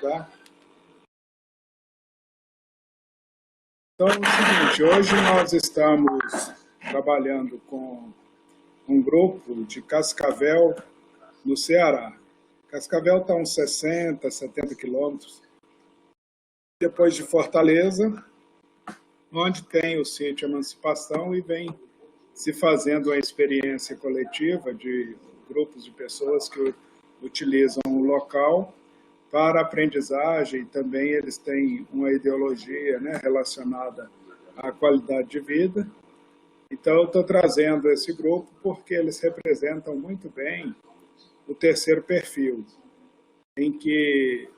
tá? Então, é o seguinte, hoje nós estamos trabalhando com um grupo de Cascavel, no Ceará. Cascavel está a uns 60, 70 quilômetros depois de Fortaleza, onde tem o sítio Emancipação e vem se fazendo uma experiência coletiva de grupos de pessoas que utilizam o local para aprendizagem. Também eles têm uma ideologia, né, relacionada à qualidade de vida. Então, eu estou trazendo esse grupo porque eles representam muito bem o terceiro perfil, em que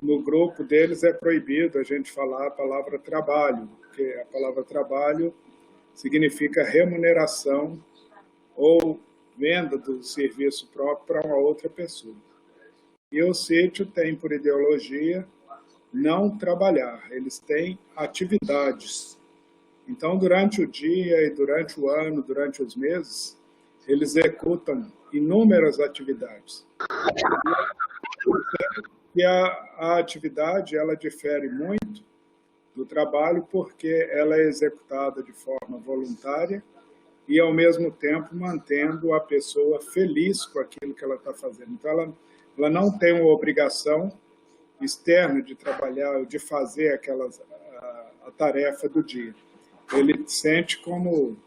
no grupo deles é proibido a gente falar a palavra trabalho, porque a palavra trabalho significa remuneração ou venda do serviço próprio para uma outra pessoa. E o sítio tem por ideologia não trabalhar, eles têm atividades. Então, durante o dia e durante o ano, durante os meses, eles executam inúmeras atividades. E a atividade ela difere muito do trabalho porque ela é executada de forma voluntária e, ao mesmo tempo, mantendo a pessoa feliz com aquilo que ela está fazendo. Então, ela não tem uma obrigação externa de trabalhar, de fazer a tarefa do dia. Ele sente como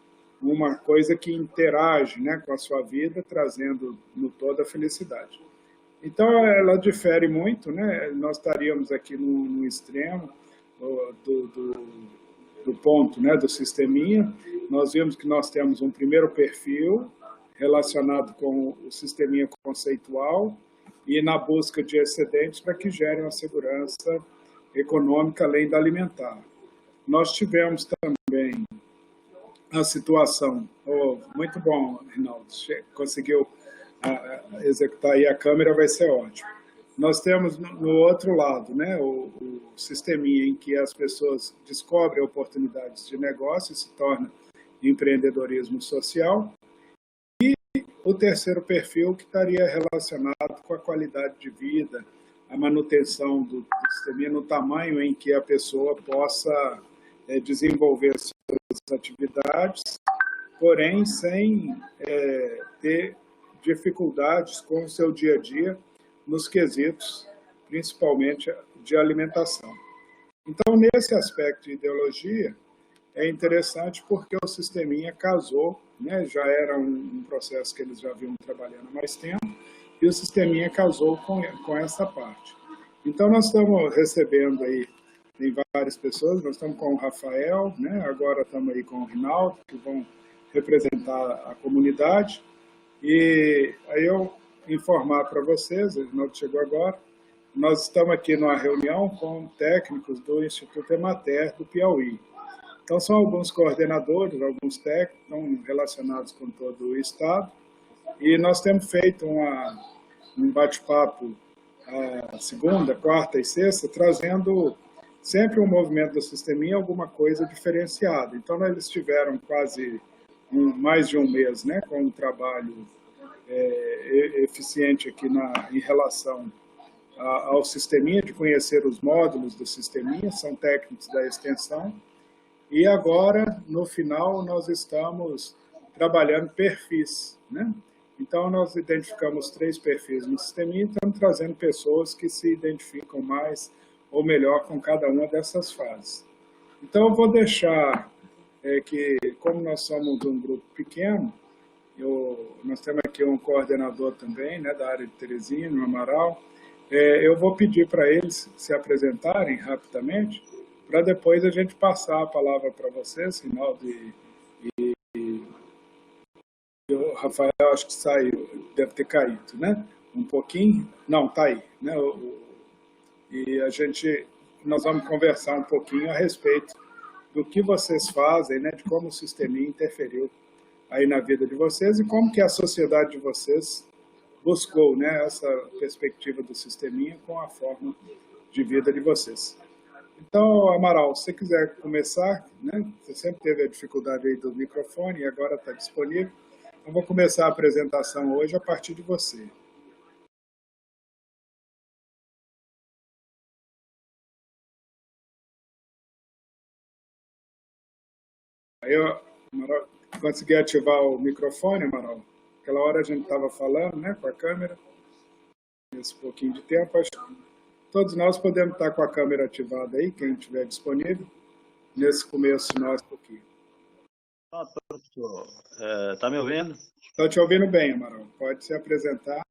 uma coisa que interage, né, com a sua vida, trazendo no todo a felicidade. Então, ela difere muito, né? Nós estaríamos aqui no extremo do ponto, né, do sisteminha. Nós vimos que nós temos um primeiro perfil relacionado com o sisteminha conceitual e na busca de excedentes para que gerem uma segurança econômica além da alimentar. Nós tivemos também a situação, muito bom, Rinaldo, conseguiu executar aí a câmera, vai ser ótimo. Nós temos no outro lado, né, o sisteminha em que as pessoas descobrem oportunidades de negócio, se torna empreendedorismo social, e o terceiro perfil que estaria relacionado com a qualidade de vida, a manutenção do sisteminha no tamanho em que a pessoa possa desenvolver suas atividades, porém sem ter dificuldades com o seu dia a dia nos quesitos, principalmente de alimentação. Então, nesse aspecto de ideologia, é interessante porque o sisteminha casou, né, já era um processo que eles já vinham trabalhando há mais tempo, e o sisteminha casou com essa parte. Então, nós estamos recebendo aí, tem várias pessoas, nós estamos com o Rafael, né, agora estamos aí com o Rinaldo, que vão representar a comunidade. E aí eu informar para vocês, o Rinaldo chegou agora, nós estamos aqui numa reunião com técnicos do Instituto Emater do Piauí. Então, são alguns coordenadores, alguns técnicos estão relacionados com todo o Estado, e nós temos feito um bate-papo segunda, quarta e sexta, trazendo sempre um movimento do sisteminha, alguma coisa diferenciada. Então, eles tiveram quase mais de um mês, né, com um trabalho eficiente aqui em relação ao sisteminha, de conhecer os módulos do sisteminha, são técnicos da extensão. E agora, no final, nós estamos trabalhando perfis, né? Então, nós identificamos 3 perfis no sisteminha e estamos trazendo pessoas que se identificam mais ou melhor com cada uma dessas fases. Então, eu vou deixar que, como nós somos um grupo pequeno, nós temos aqui um coordenador também, né, da área de Teresina, no Amaral, eu vou pedir para eles se apresentarem rapidamente, para depois a gente passar a palavra para vocês, Rinaldo e o Rafael, acho que saiu, deve ter caído, né? Um pouquinho, não, está aí, né? E nós vamos conversar um pouquinho a respeito do que vocês fazem, né? De como o sisteminha interferiu aí na vida de vocês e como que a sociedade de vocês buscou, né, essa perspectiva do sisteminha com a forma de vida de vocês. Então, Amaral, se você quiser começar, né, você sempre teve a dificuldade aí do microfone e agora está disponível, eu vou começar a apresentação hoje a partir de você. Aí, Amaral, consegui ativar o microfone, Amaral? Aquela hora a gente estava falando, né, com a câmera. Esse pouquinho de tempo, acho que todos nós podemos estar com a câmera ativada aí, quem estiver disponível, nesse começo nosso aqui. Professor, está me ouvindo? Estou te ouvindo bem, Amaral. Pode se apresentar.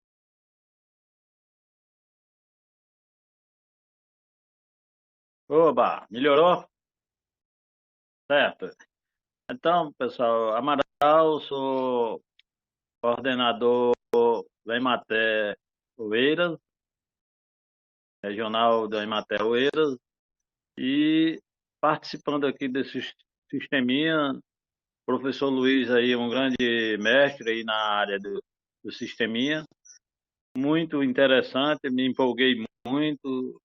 Oba, melhorou? Certo. Então, pessoal, Amaral, sou coordenador da Emater Oeiras, regional da Emater Oeiras, e participando aqui desse sisteminha, professor Luiz aí, um grande mestre aí na área do sisteminha, muito interessante, me empolguei muito.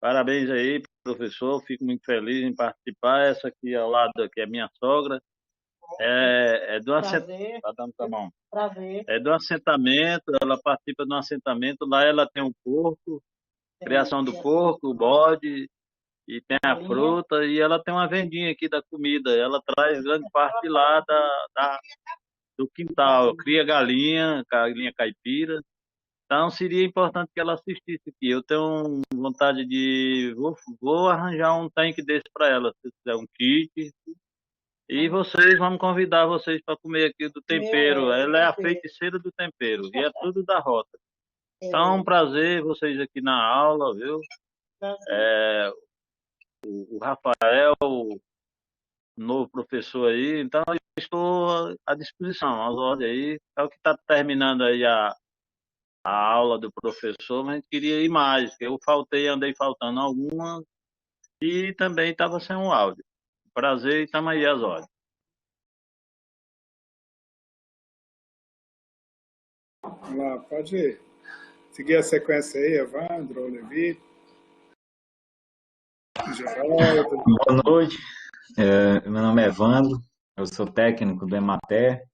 Parabéns aí, professor, fico muito feliz em participar. Essa aqui ao lado aqui é minha sogra, é do assentamento, tá bom. Prazer. É do assentamento, ela participa de um assentamento, lá ela tem um porco, criação do porco, o bode, e tem a fruta, e ela tem uma vendinha aqui da comida, ela traz grande parte lá do quintal, cria galinha caipira. Então seria importante que ela assistisse aqui. Eu tenho vontade de vou arranjar um tanque desse para ela, se quiser um kit. E vocês, vamos convidar vocês para comer aqui do tempero. Ela é a feiticeira do tempero e é tudo da rota. Então é um prazer vocês aqui na aula, viu? O Rafael, o novo professor aí, então eu estou à disposição, às ordens aí. É o que está terminando aí a aula do professor, mas a gente queria ir mais, porque eu andei faltando algumas e também estava sem um áudio. Prazer e estamos aí às ordens. Vamos lá, pode seguir a sequência aí, Evandro, Levi, Geraldo. Boa noite, meu nome é Evandro, eu sou técnico do Emater,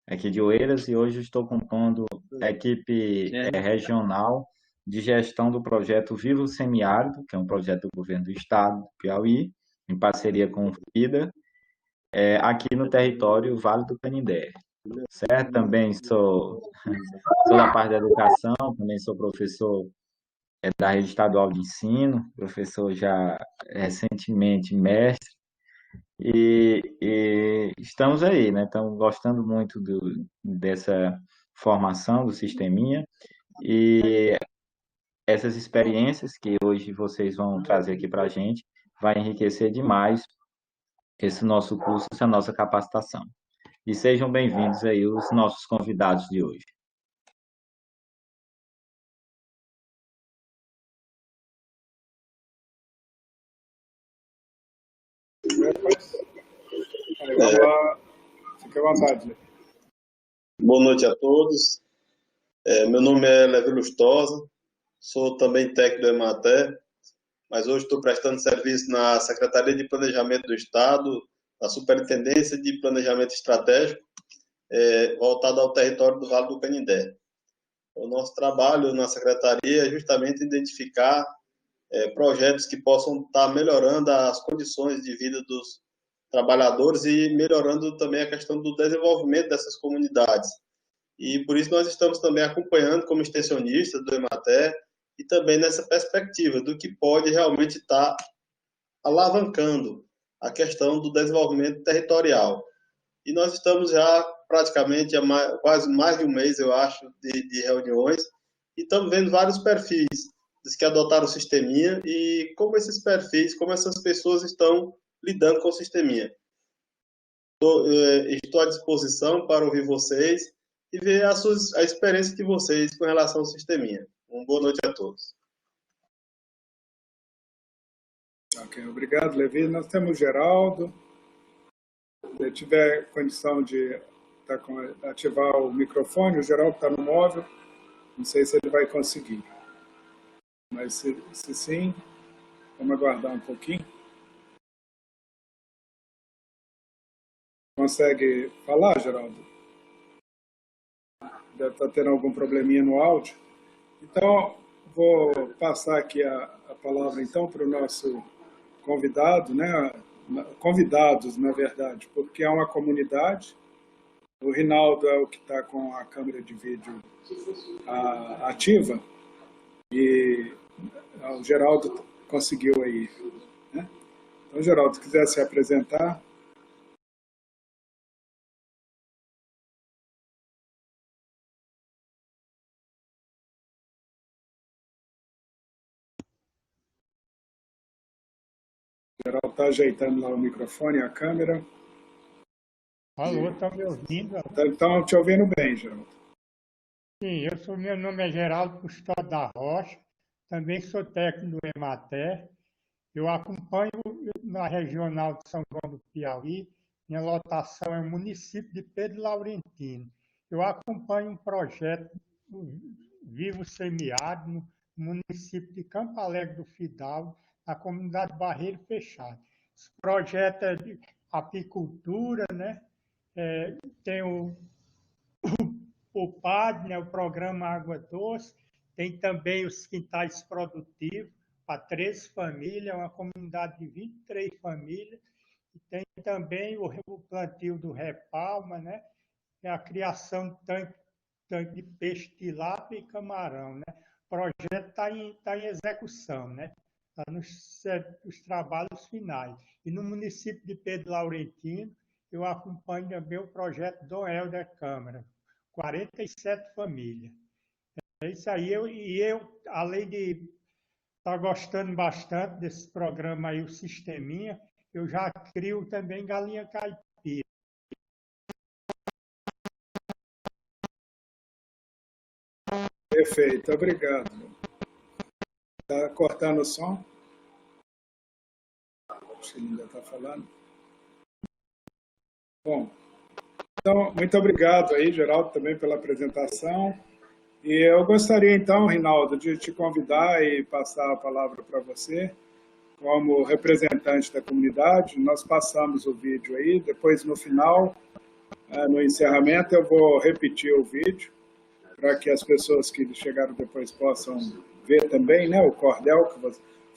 aqui de Oeiras, e hoje estou compondo a equipe regional de gestão do projeto Vivo Semiárido, que é um projeto do governo do estado do Piauí, em parceria com o FIDA, aqui no território Vale do Canindé. Certo? Também sou da parte da educação, também sou professor da rede estadual de ensino, professor já recentemente mestre, e estamos aí, né? Estamos gostando muito dessa formação do sisteminha, e essas experiências que hoje vocês vão trazer aqui para a gente vai enriquecer demais esse nosso curso, essa nossa capacitação. E sejam bem-vindos aí os nossos convidados de hoje. Vamos lá, fique à vontade. Boa noite a todos. Meu nome é Levi Lustosa, sou também técnico do Emater, mas hoje estou prestando serviço na Secretaria de Planejamento do Estado, na Superintendência de Planejamento Estratégico, voltado ao território do Vale do Canindé. O nosso trabalho na Secretaria é justamente identificar projetos que possam estar melhorando as condições de vida dos trabalhadores e melhorando também a questão do desenvolvimento dessas comunidades. E por isso nós estamos também acompanhando como extensionista do Emater e também nessa perspectiva do que pode realmente estar alavancando a questão do desenvolvimento territorial. E nós estamos já praticamente há quase mais de um mês, eu acho, de reuniões, e estamos vendo vários perfis dos que adotaram o sisteminha e como esses perfis, como essas pessoas estão lidando com o sisteminha. Estou à disposição para ouvir vocês e ver a experiência de vocês com relação ao sisteminha. Uma boa noite a todos. Ok, obrigado, Levi. Nós temos o Geraldo. Se tiver condição de ativar o microfone, o Geraldo está no móvel. Não sei se ele vai conseguir. Mas se sim, vamos aguardar um pouquinho. Consegue falar, Geraldo? Deve estar tendo algum probleminha no áudio. Então, vou passar aqui a palavra então para o nosso convidado, né, convidados, na verdade, porque é uma comunidade. O Rinaldo é o que está com a câmera de vídeo ativa e o Geraldo conseguiu aí, né? Então, Geraldo, se quiser se apresentar. O Geraldo está ajeitando lá o microfone e a câmera. Alô, estão me ouvindo? Estão te ouvindo bem, Geraldo. Sim, meu nome é Geraldo Custódio da Rocha, também sou técnico do Emater. Eu acompanho na regional de São João do Piauí, minha lotação é o município de Pedro Laurentino. Eu acompanho um projeto do Vivo Semiárido, no município de Campo Alegre do Fidalgo, na comunidade Barreiro Fechado. Esse projeto é de apicultura, né? Tem o PAD, né, o Programa Água Doce, tem também os quintais produtivos para 13 famílias, uma comunidade de 23 famílias, e tem também o plantio do repalma, né, e a criação de tanque de peixe, tilápia e camarão. Né. O projeto está em execução, né, está nos trabalhos finais. E no município de Pedro Laurentino, eu acompanho também o projeto Dom Helder Câmara, 47 famílias. É isso aí. Eu, além de estar gostando bastante desse programa aí, o Sisteminha, eu já crio também galinha caipira. Perfeito, obrigado. Está cortando o som? Acho que ele ainda está falando. Bom, então, muito obrigado aí, Geraldo, também pela apresentação. E eu gostaria, então, Rinaldo, de te convidar e passar a palavra para você, como representante da comunidade. Nós passamos o vídeo aí, depois, no final, no encerramento, eu vou repetir o vídeo, para que as pessoas que chegaram depois possam ver também, né, o cordel que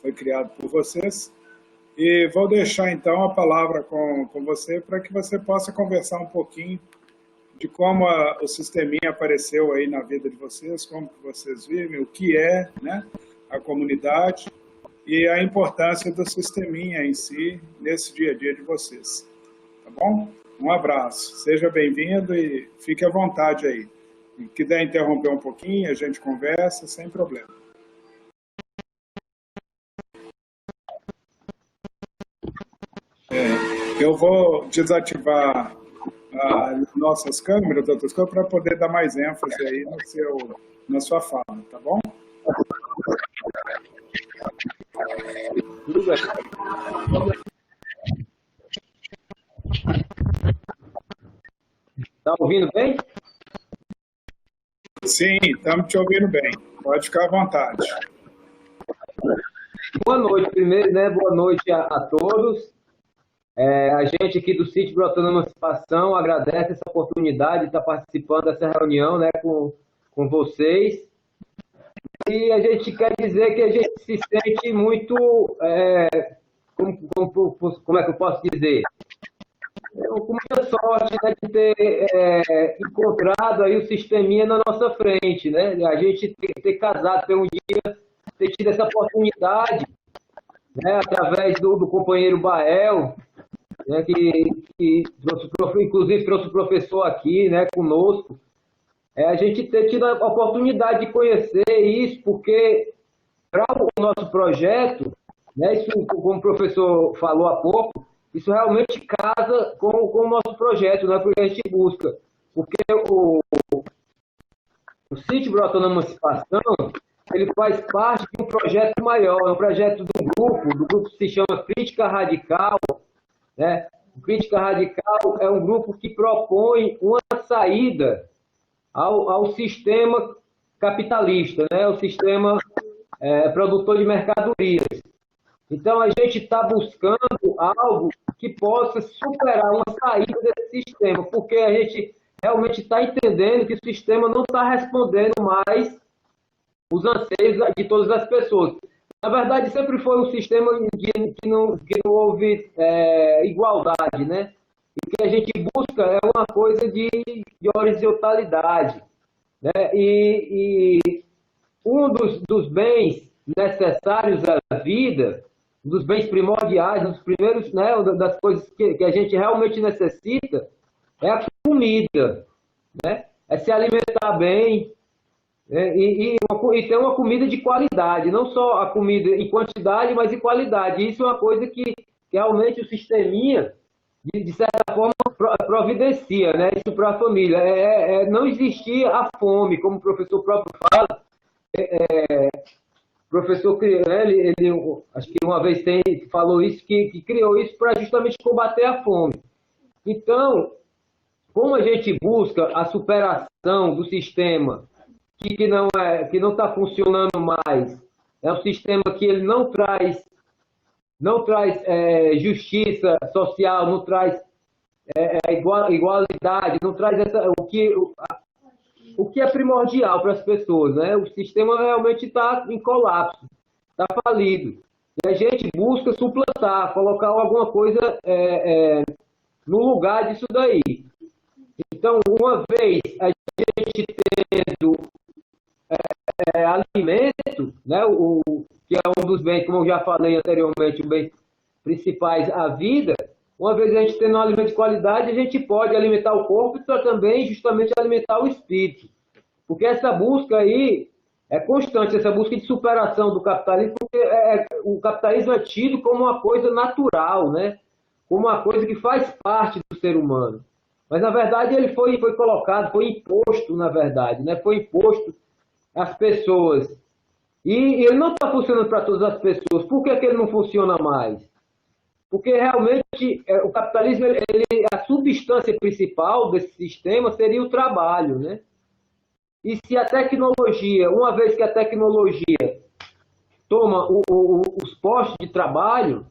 foi criado por vocês. E vou deixar, então, a palavra com você para que você possa conversar um pouquinho de como o Sisteminha apareceu aí na vida de vocês, como que vocês vivem, o que é, né, a comunidade e a importância do Sisteminha em si nesse dia a dia de vocês. Tá bom? Um abraço. Seja bem-vindo e fique à vontade aí. Se quiser interromper um pouquinho, a gente conversa, sem problema. Eu vou desativar as nossas câmeras, outras coisas, para poder dar mais ênfase aí na sua fala, tá bom? Tá ouvindo bem? Sim, estamos te ouvindo bem. Pode ficar à vontade. Boa noite, primeiro, né? Boa noite a todos. A gente aqui do Sítio Brotando Emancipação agradece essa oportunidade de estar participando dessa reunião, né, com vocês. E a gente quer dizer que a gente se sente muito, como é que eu posso dizer? Com muita sorte, né, de ter encontrado aí o Sisteminha na nossa frente, né? A gente ter casado por um dia, ter tido essa oportunidade, né, através do companheiro Bael, né, que inclusive trouxe o professor aqui, né, conosco. A gente ter tido a oportunidade de conhecer isso, porque para o nosso projeto, né, isso, como o professor falou há pouco, isso realmente casa com o nosso projeto, né, porque a gente busca. Porque o Sítio Brotando Emancipação, ele faz parte de um projeto maior, um projeto do grupo que se chama Crítica Radical, né? O Crítica Radical é um grupo que propõe uma saída ao sistema capitalista, né? O sistema produtor de mercadorias. Então, a gente está buscando algo que possa superar uma saída desse sistema, porque a gente realmente está entendendo que o sistema não está respondendo mais os anseios de todas as pessoas. Na verdade, sempre foi um sistema que não houve igualdade, né? O que a gente busca é uma coisa de horizontalidade, né? E um dos bens necessários à vida, dos bens primordiais, dos primeiros, né, das coisas que a gente realmente necessita, é a comida, né? É se alimentar bem, e ter uma comida de qualidade, não só a comida em quantidade, mas em qualidade. Isso é uma coisa que realmente o sisteminha, de certa forma, providencia, né? Isso para a família. Não existir a fome, como o professor próprio fala. O professor, ele acho que uma vez falou isso, que criou isso para justamente combater a fome. Então, como a gente busca a superação do sistema que não está funcionando mais, é um sistema que ele não traz justiça social, não traz igualdade, não traz o que é primordial para as pessoas, né? O sistema realmente está em colapso, está falido. E a gente busca suplantar, colocar alguma coisa no lugar disso daí. Então, uma vez a gente tendo alimento, né, que é um dos bens, como eu já falei anteriormente, os bens principais à vida, uma vez a gente tendo um alimento de qualidade, a gente pode alimentar o corpo e também justamente alimentar o espírito. Porque essa busca aí é constante, essa busca de superação do capitalismo, porque o capitalismo é tido como uma coisa natural, né? Como uma coisa que faz parte do ser humano. Mas, na verdade, ele foi colocado, foi imposto, na verdade, né? Foi imposto às pessoas. E ele não está funcionando para todas as pessoas. Por que ele não funciona mais? Porque, realmente, o capitalismo, a substância principal desse sistema seria o trabalho, né? E se a tecnologia, uma vez que a tecnologia toma os postos de trabalho,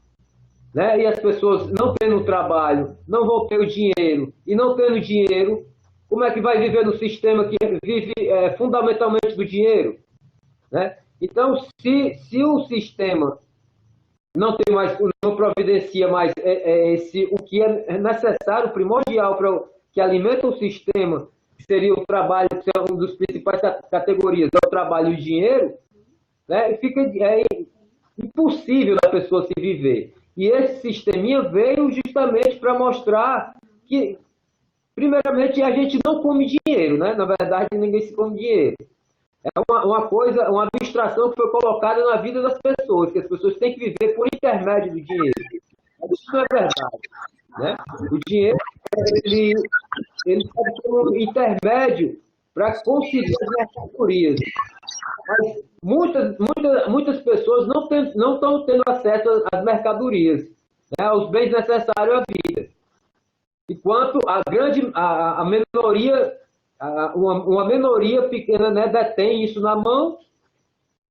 né, e as pessoas não tendo trabalho, não vão ter o dinheiro, e não tendo dinheiro, como é que vai viver no sistema que vive fundamentalmente do dinheiro? Né? Então, se o sistema não providencia mais o que é necessário, primordial, que alimenta o sistema, que seria o trabalho, que é uma das principais categorias, é o trabalho e o dinheiro, né, fica impossível da pessoa se viver. E esse sisteminha veio justamente para mostrar que, primeiramente, a gente não come dinheiro, né? Na verdade, ninguém se come dinheiro. É uma coisa, uma abstração que foi colocada na vida das pessoas, que as pessoas têm que viver por intermédio do dinheiro. Isso não é verdade, né? O dinheiro, ele serve como intermédio para conseguir as mercadorias. Mas muitas pessoas não estão tendo acesso às mercadorias, né, aos bens necessários à vida. Enquanto a minoria, uma minoria pequena, né, detém isso na mão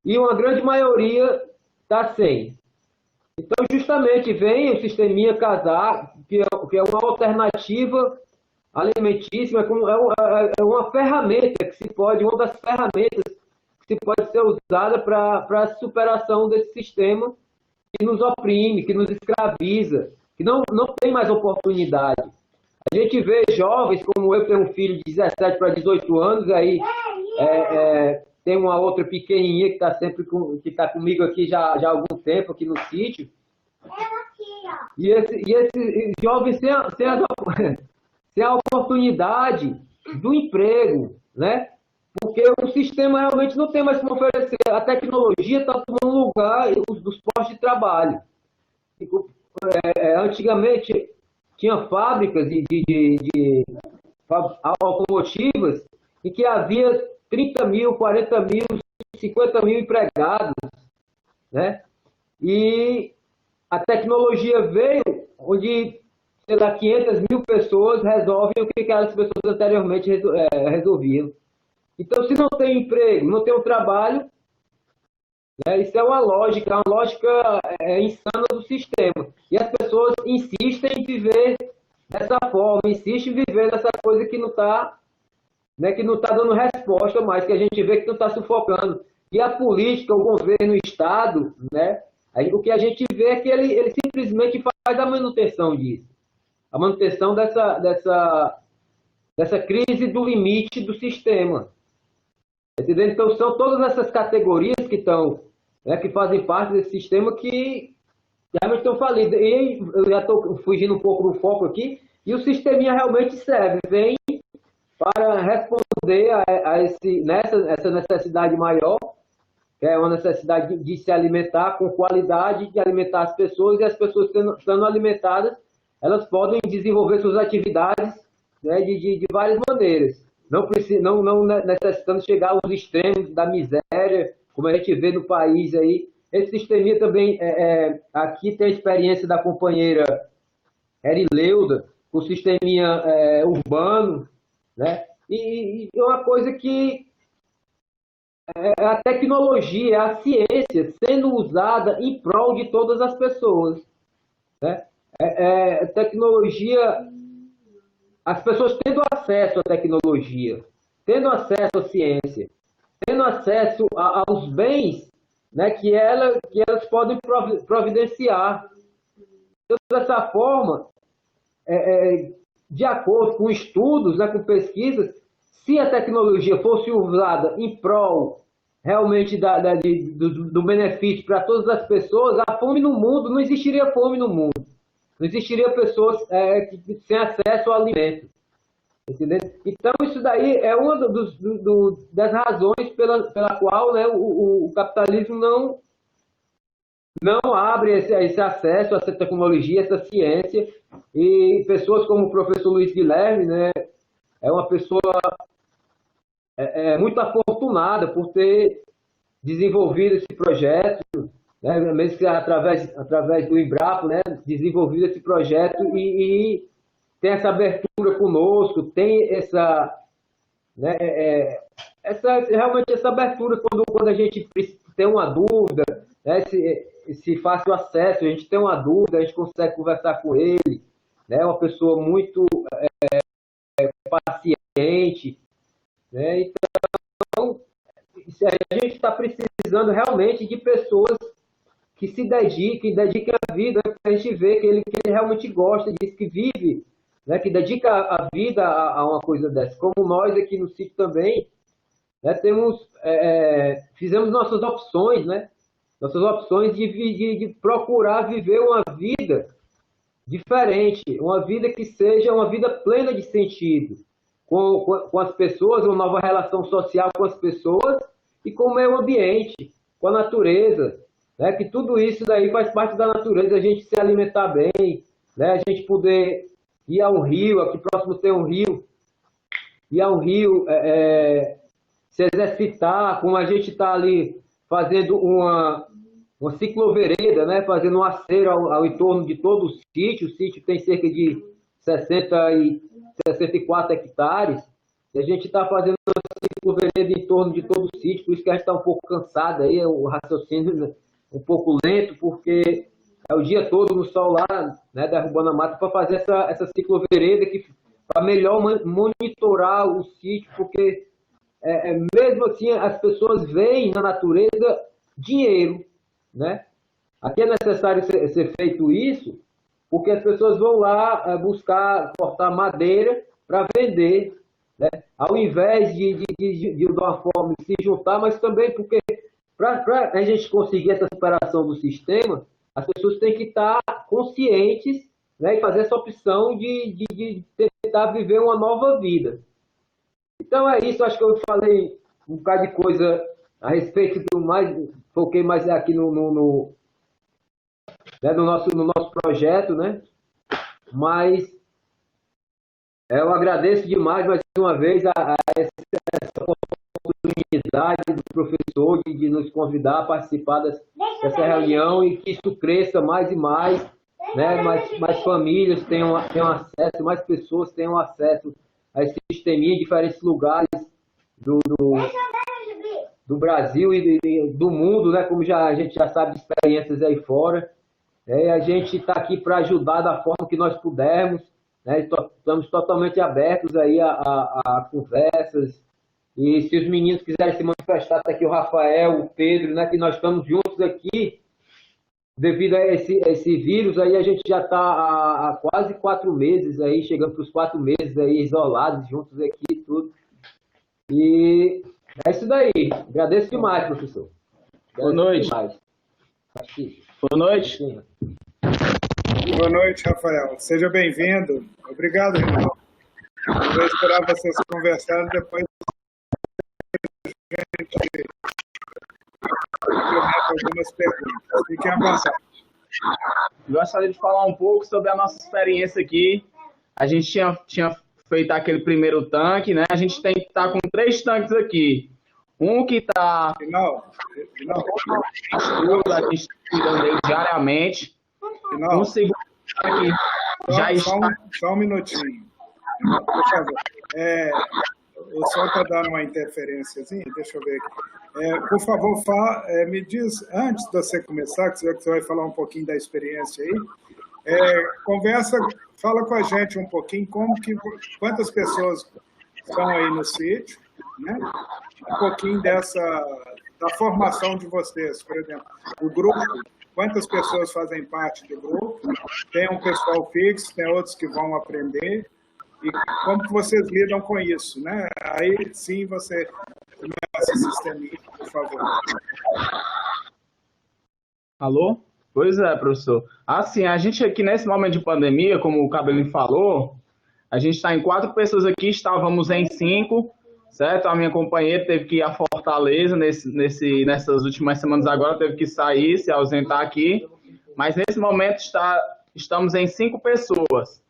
e uma grande maioria está sem. Então, justamente, vem o sisteminha casar, que é uma alternativa alimentícia, é uma ferramenta que se pode, uma das ferramentas que pode ser usada para a superação desse sistema que nos oprime, que nos escraviza, que não tem mais oportunidade. A gente vê jovens, como eu tenho um filho de 17 para 18 anos, aí tem uma outra pequenininha que está comigo aqui já há algum tempo, aqui no sítio. E esses jovens sem a oportunidade do emprego, né? Porque o sistema realmente não tem mais como oferecer. A tecnologia está tomando lugar dos postos de trabalho. Antigamente, tinha fábricas de automotivas em que havia 30 mil, 40 mil, 50 mil empregados, né? E a tecnologia veio onde, sei lá, 500 mil pessoas resolvem o que aquelas pessoas anteriormente resolviam. Então, se não tem emprego, não tem um trabalho, né, isso é uma lógica insana do sistema. E as pessoas insistem em viver dessa forma, insistem em viver dessa coisa que não está dando resposta mais, que a gente vê que não está sufocando. E a política, o governo, o Estado, né? Aí, o que a gente vê é que ele simplesmente faz a manutenção disso. A manutenção dessa crise do limite do sistema. Entendeu? Então, são todas essas categorias que estão, né, que fazem parte desse sistema que realmente estão falidas. E eu já estou fugindo um pouco do foco aqui, e o sisteminha realmente serve, vem para responder a essa necessidade maior, que é uma necessidade de se alimentar com qualidade, de alimentar as pessoas, e as pessoas sendo alimentadas, elas podem desenvolver suas atividades, né, de várias maneiras. Não necessitando chegar aos extremos da miséria, como a gente vê no país aí. Esse sisteminha também, aqui tem a experiência da companheira Erileuda, o sisteminha urbano, né? E uma coisa que a tecnologia, a ciência sendo usada em prol de todas as pessoas, né? Tecnologia, as pessoas tendo acesso à tecnologia, tendo acesso à ciência, tendo acesso aos bens, né, que elas podem providenciar. Então, dessa forma, de acordo com estudos, né, com pesquisas, se a tecnologia fosse usada em prol realmente do benefício para todas as pessoas, a fome no mundo, não existiria fome no mundo. Não existiria pessoas sem acesso ao alimento. Entendeu? Então, isso daí é uma das razões pela qual, né, o capitalismo não abre esse acesso a essa tecnologia, essa ciência. E pessoas como o professor Luiz Guilherme, né, é uma pessoa muito afortunada por ter desenvolvido esse projeto, né, mesmo que através do Embrapa, né, desenvolvido esse projeto e tem essa abertura conosco, tem né, realmente essa abertura quando a gente tem uma dúvida, né, se fácil acesso, a gente tem uma dúvida, a gente consegue conversar com ele, né, uma pessoa muito paciente, né, então a gente está precisando realmente de pessoas que se dediquem a vida, né, para a gente ver que ele realmente gosta disso, que vive, né, que dedica a vida a uma coisa dessa. Como nós aqui no sítio também, né, fizemos nossas opções, né, nossas opções de procurar viver uma vida diferente, uma vida que seja uma vida plena de sentido, com as pessoas, uma nova relação social com as pessoas e com o meio ambiente, com a natureza, né, que tudo isso daí faz parte da natureza, a gente se alimentar bem, né, a gente poder ir ao rio, aqui próximo tem um rio, ir ao rio, se exercitar, como a gente está ali fazendo uma ciclovereda, né, fazendo um aceiro ao entorno de todo o sítio tem cerca de 64 hectares, e a gente está fazendo uma ciclovereda em torno de todo o sítio, por isso que a gente está um pouco cansado aí, o raciocínio, né, um pouco lento, porque é o dia todo no sol lá, né, derrubando a mata, para fazer essa ciclovereda para melhor monitorar o sítio, porque mesmo assim as pessoas veem na natureza dinheiro, né? Aqui é necessário ser feito isso, porque as pessoas vão lá cortar madeira para vender, né? Ao invés de uma forma de se juntar, mas também porque para a gente conseguir essa superação do sistema, as pessoas têm que estar conscientes, né, e fazer essa opção de tentar viver uma nova vida. Então é isso, acho que eu falei um bocado de coisa a respeito foquei mais aqui no nosso projeto, né? Mas eu agradeço demais mais uma vez a essa oportunidade do professor de nos convidar a participar dessa reunião e que isso cresça mais e mais, né? Mais famílias tenham acesso, mais pessoas tenham acesso a esse sisteminha em diferentes lugares do Brasil e do mundo, né? Como a gente já sabe de experiências aí fora. A gente está aqui para ajudar da forma que nós pudermos, né? Estamos totalmente abertos aí a conversas, E se os meninos quiserem se manifestar, tá aqui o Rafael, o Pedro, né, que nós estamos juntos aqui, devido a esse vírus, aí a gente já está há quase 4 meses aí, chegando para os 4 meses aí, isolados, juntos aqui e tudo. E é isso daí. Agradeço demais, professor. Boa noite. Demais. Boa noite. Boa noite, Rafael. Seja bem-vindo. Obrigado, irmão. Eu vou esperar vocês conversarem, depois a gente algumas perguntas. Fiquem à vontade. Gostaria de falar um pouco sobre a nossa experiência aqui. A gente tinha feito aquele primeiro tanque, né? A gente tem que estar com 3 tanques aqui. Um que está... Final. A gente está cuidando dele diariamente. Final. Um segundo tanque já está... Só um minutinho. Por favor. O som está dando uma interferênciazinha, deixa eu ver aqui. Por favor, me diz, antes de você começar, que você vai falar um pouquinho da experiência aí, fala com a gente um pouquinho quantas pessoas estão aí no sítio, né? Um pouquinho da formação de vocês, por exemplo, o grupo, quantas pessoas fazem parte do grupo, tem um pessoal fixo, tem outros que vão aprender, e como que vocês lidam com isso, né? Aí sim você começa esse sisteminha, por favor. Alô? Pois é, professor. Assim, a gente aqui nesse momento de pandemia, como o Cabelinho falou, a gente está em 4 pessoas aqui, estávamos em 5, certo? A minha companheira teve que ir a Fortaleza nessas últimas semanas agora, teve que sair, se ausentar aqui, mas nesse momento estamos em 5 pessoas.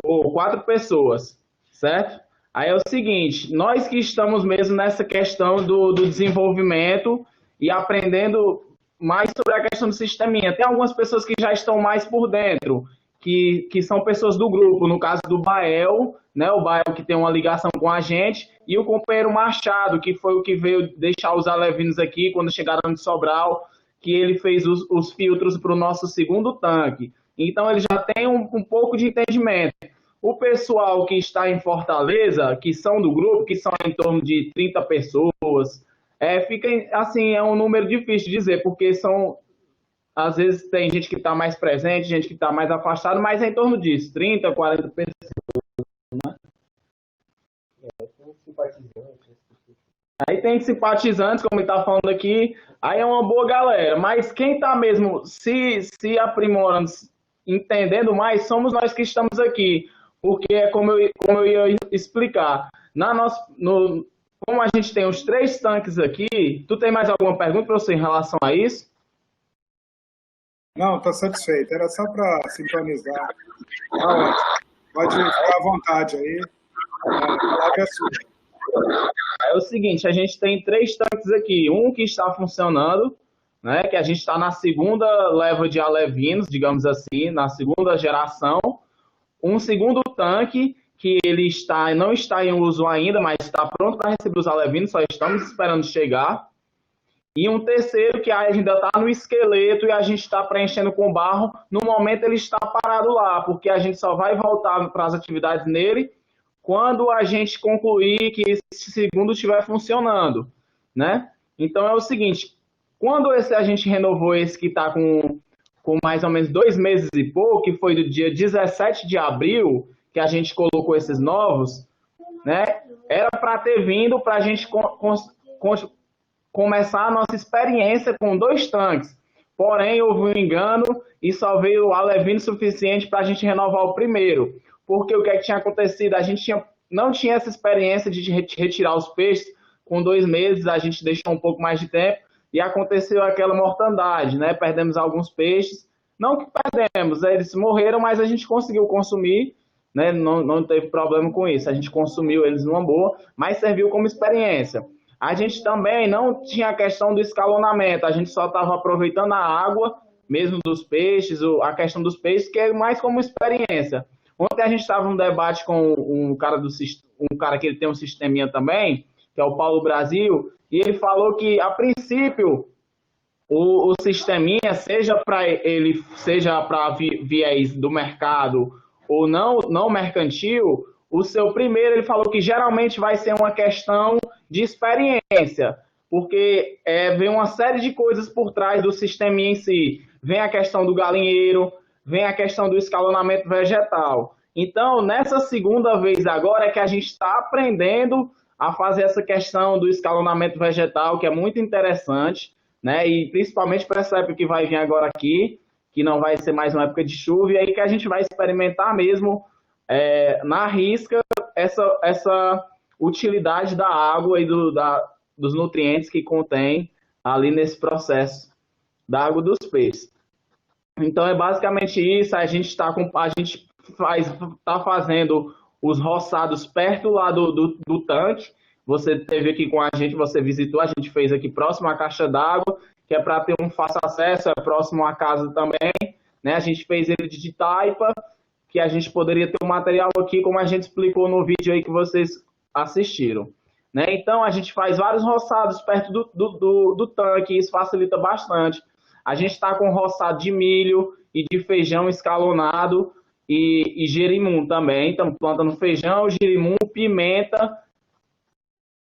Ou 4 pessoas, certo? Aí é o seguinte, nós que estamos mesmo nessa questão do desenvolvimento e aprendendo mais sobre a questão do sisteminha. Tem algumas pessoas que já estão mais por dentro, que são pessoas do grupo, no caso do Bael, né? O Bael que tem uma ligação com a gente, e o companheiro Machado, que foi o que veio deixar os alevinos aqui quando chegaram de Sobral, que ele fez os filtros para o nosso segundo tanque. Então, ele já tem um pouco de entendimento. O pessoal que está em Fortaleza, que são do grupo, que são em torno de 30 pessoas, fica assim, é um número difícil de dizer, porque às vezes tem gente que está mais presente, gente que está mais afastada, mas é em torno disso, 30, 40 pessoas. Né? Aí tem simpatizantes, como ele está falando aqui, aí é uma boa galera, mas quem está mesmo se aprimorando, entendendo mais, somos nós que estamos aqui, porque é como eu ia explicar. Como a gente tem os 3 tanques aqui, tu tem mais alguma pergunta para você em relação a isso? Não, estou satisfeito, era só para sintonizar. Pode ficar à vontade aí, a palavra é sua. É o seguinte, a gente tem 3 tanques aqui, um que está funcionando, né, que a gente está na segunda leva de alevinos, digamos assim, na segunda geração. Um segundo tanque, que ele não está em uso ainda, mas está pronto para receber os alevinos, só estamos esperando chegar. E um terceiro, que ainda está no esqueleto e a gente está preenchendo com barro. No momento ele está parado lá, porque a gente só vai voltar para as atividades nele quando a gente concluir que esse segundo estiver funcionando, né? Então é o seguinte, quando a gente renovou esse que está com mais ou menos 2 meses e pouco, que foi do dia 17 de abril, que a gente colocou esses novos, né? Era para ter vindo para a gente começar a nossa experiência com 2 tanques. Porém, houve um engano e só veio o alevino suficiente para a gente renovar o primeiro. Porque o que tinha acontecido? A gente não tinha essa experiência de retirar os peixes com 2 meses, a gente deixou um pouco mais de tempo e aconteceu aquela mortandade, né? Perdemos alguns peixes. Não que perdemos, eles morreram, mas a gente conseguiu consumir, né? Não teve problema com isso. A gente consumiu eles numa boa, mas serviu como experiência. A gente também não tinha a questão do escalonamento, a gente só estava aproveitando a água, mesmo dos peixes, a questão dos peixes, que é mais como experiência. Ontem a gente estava num debate com um cara que ele tem um sisteminha também, que é o Paulo Brasil, e ele falou que, a princípio, o sisteminha, seja para viés do mercado ou não mercantil, o seu primeiro, ele falou que geralmente vai ser uma questão de experiência, porque vem uma série de coisas por trás do sistema em si. Vem a questão do galinheiro, vem a questão do escalonamento vegetal. Então, nessa segunda vez agora é que a gente está aprendendo a fazer essa questão do escalonamento vegetal, que é muito interessante, né? E principalmente para essa época que vai vir agora aqui, que não vai ser mais uma época de chuva, e aí que a gente vai experimentar mesmo na risca essa utilidade da água e dos nutrientes que contém ali nesse processo da água dos peixes. Então é basicamente isso. A gente está fazendo os roçados perto lá do tanque. Você esteve aqui com a gente, você visitou, a gente fez aqui próximo à caixa d'água, que é para ter um fácil acesso, é próximo à casa também, né? A gente fez ele de taipa, que a gente poderia ter um material aqui, como a gente explicou no vídeo aí que vocês assistiram, né? Então a gente faz vários roçados perto do tanque, isso facilita bastante. A gente está com roçado de milho e de feijão escalonado e jerimum também. Estamos plantando feijão, jerimum, pimenta,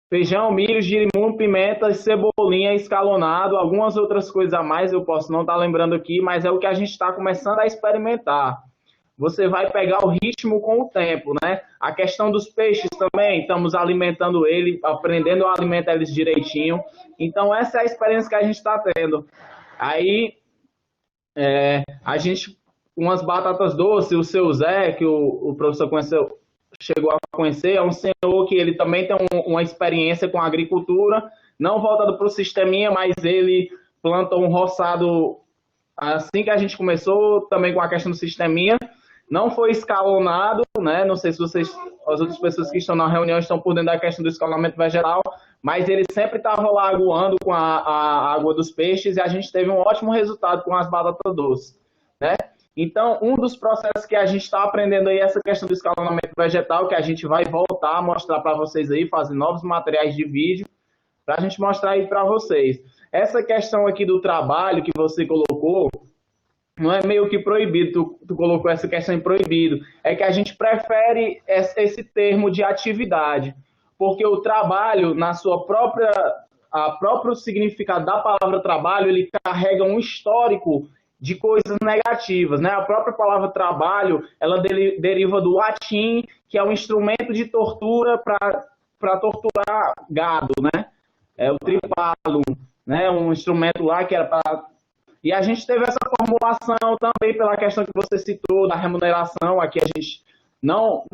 feijão, milho, jerimum, pimenta e cebolinha escalonado. Algumas outras coisas a mais eu posso não estar lembrando aqui, mas é o que a gente está começando a experimentar. Você vai pegar o ritmo com o tempo, né? A questão dos peixes também, estamos alimentando ele, aprendendo a alimentar eles direitinho. Então essa é a experiência que a gente está tendo. Aí, a gente, umas batatas doces, o seu Zé, que o professor chegou a conhecer, é um senhor que ele também tem uma experiência com a agricultura, não voltado para o sisteminha, mas ele planta um roçado assim que a gente começou, também com a questão do sisteminha. Não foi escalonado, né? Não sei se as outras pessoas que estão na reunião estão por dentro da questão do escalonamento vegetal, mas ele sempre estava lá aguando com a água dos peixes e a gente teve um ótimo resultado com as batatas doces, né? Então, um dos processos que a gente está aprendendo aí é essa questão do escalonamento vegetal, que a gente vai voltar a mostrar para vocês aí, fazer novos materiais de vídeo, para a gente mostrar aí para vocês. Essa questão aqui do trabalho que você colocou, não é meio que proibido, tu colocou essa questão em proibido, é que a gente prefere esse termo de atividade, porque o trabalho, na sua próprio significado da palavra trabalho, ele carrega um histórico de coisas negativas, né? A própria palavra trabalho, ela deriva do latim, que é um instrumento de tortura para torturar gado, né? É o tripalum, né? Um instrumento lá que era para... E a gente teve essa formulação também pela questão que você citou da remuneração. Aqui a gente não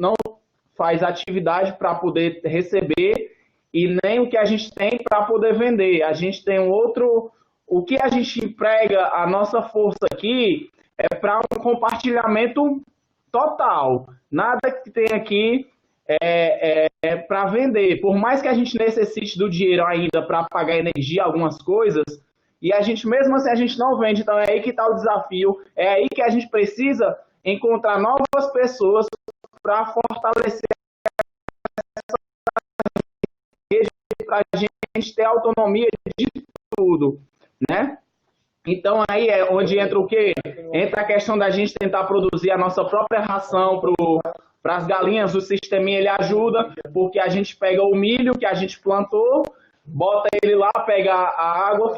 faz atividade para poder receber e nem o que a gente tem para poder vender. A gente tem um outro... O que a gente emprega, a nossa força aqui, é para um compartilhamento total. Nada que tem aqui é para vender. Por mais que a gente necessite do dinheiro ainda para pagar energia, algumas coisas, e a gente, mesmo assim, a gente não vende. Então é aí que está o desafio. É aí que a gente precisa encontrar novas pessoas para fortalecer essa rede, para a gente ter autonomia de tudo, né? Então aí é onde entra o quê? Entra a questão da gente tentar produzir a nossa própria ração para as galinhas. O sisteminha ele ajuda, porque a gente pega o milho que a gente plantou, bota ele lá, pega a água,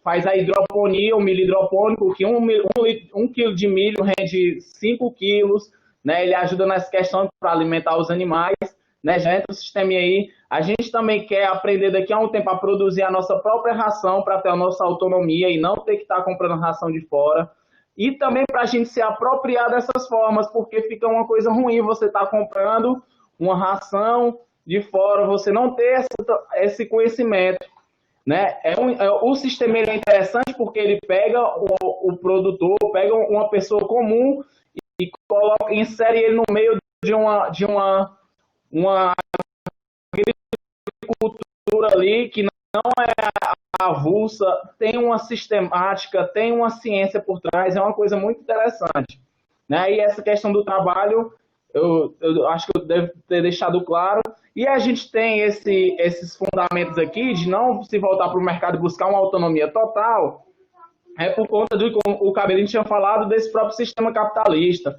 faz a hidroponia, o milho hidropônico, que um quilo de milho rende 5 quilos, né? Ele ajuda nessa questão para alimentar os animais, né? Já entra o sistema aí. A gente também quer aprender daqui a um tempo a produzir a nossa própria ração para ter a nossa autonomia e não ter que estar comprando ração de fora. E também para a gente se apropriar dessas formas, porque fica uma coisa ruim você estar comprando uma ração de fora, você não ter esse conhecimento, né? O sistema é interessante porque ele pega o produtor, pega uma pessoa comum e insere ele no meio de uma agricultura ali que não é avulsa, tem uma sistemática, tem uma ciência por trás, é uma coisa muito interessante, né? E essa questão do trabalho, eu acho que eu devo ter deixado claro. E a gente tem esses fundamentos aqui de não se voltar para o mercado e buscar uma autonomia total, por conta do, como o Cabelinho tinha falado, desse próprio sistema capitalista,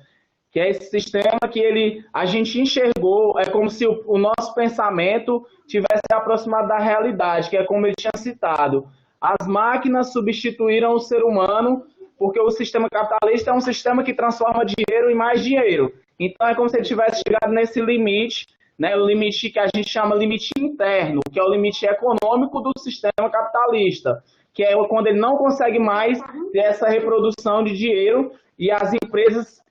que é esse sistema que a gente enxergou, é como se o nosso pensamento tivesse aproximado da realidade, que é como ele tinha citado. As máquinas substituíram o ser humano, porque o sistema capitalista é um sistema que transforma dinheiro em mais dinheiro. Então é como se ele tivesse chegado nesse limite, né, o limite que a gente chama limite interno, que é o limite econômico do sistema capitalista, que é quando ele não consegue mais ter essa reprodução de dinheiro e as empresas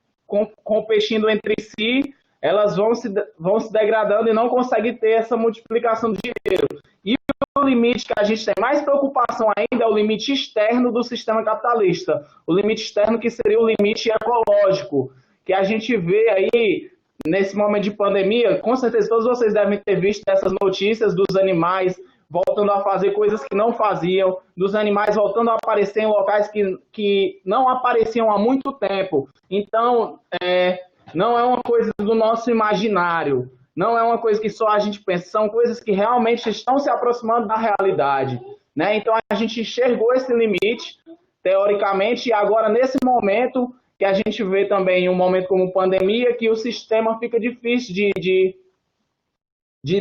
competindo entre si, elas vão se degradando e não conseguem ter essa multiplicação do dinheiro. E o limite que a gente tem mais preocupação ainda é o limite externo do sistema capitalista. O limite externo que seria o limite ecológico, que a gente vê aí nesse momento de pandemia. Com certeza todos vocês devem ter visto essas notícias dos animais voltando a fazer coisas que não faziam, dos animais voltando a aparecer em locais que não apareciam há muito tempo. Então, não é uma coisa do nosso imaginário, não é uma coisa que só a gente pensa, são coisas que realmente estão se aproximando da realidade, né? Então, a gente enxergou esse limite, teoricamente, e agora, nesse momento, que a gente vê também um momento como pandemia, que o sistema fica difícil de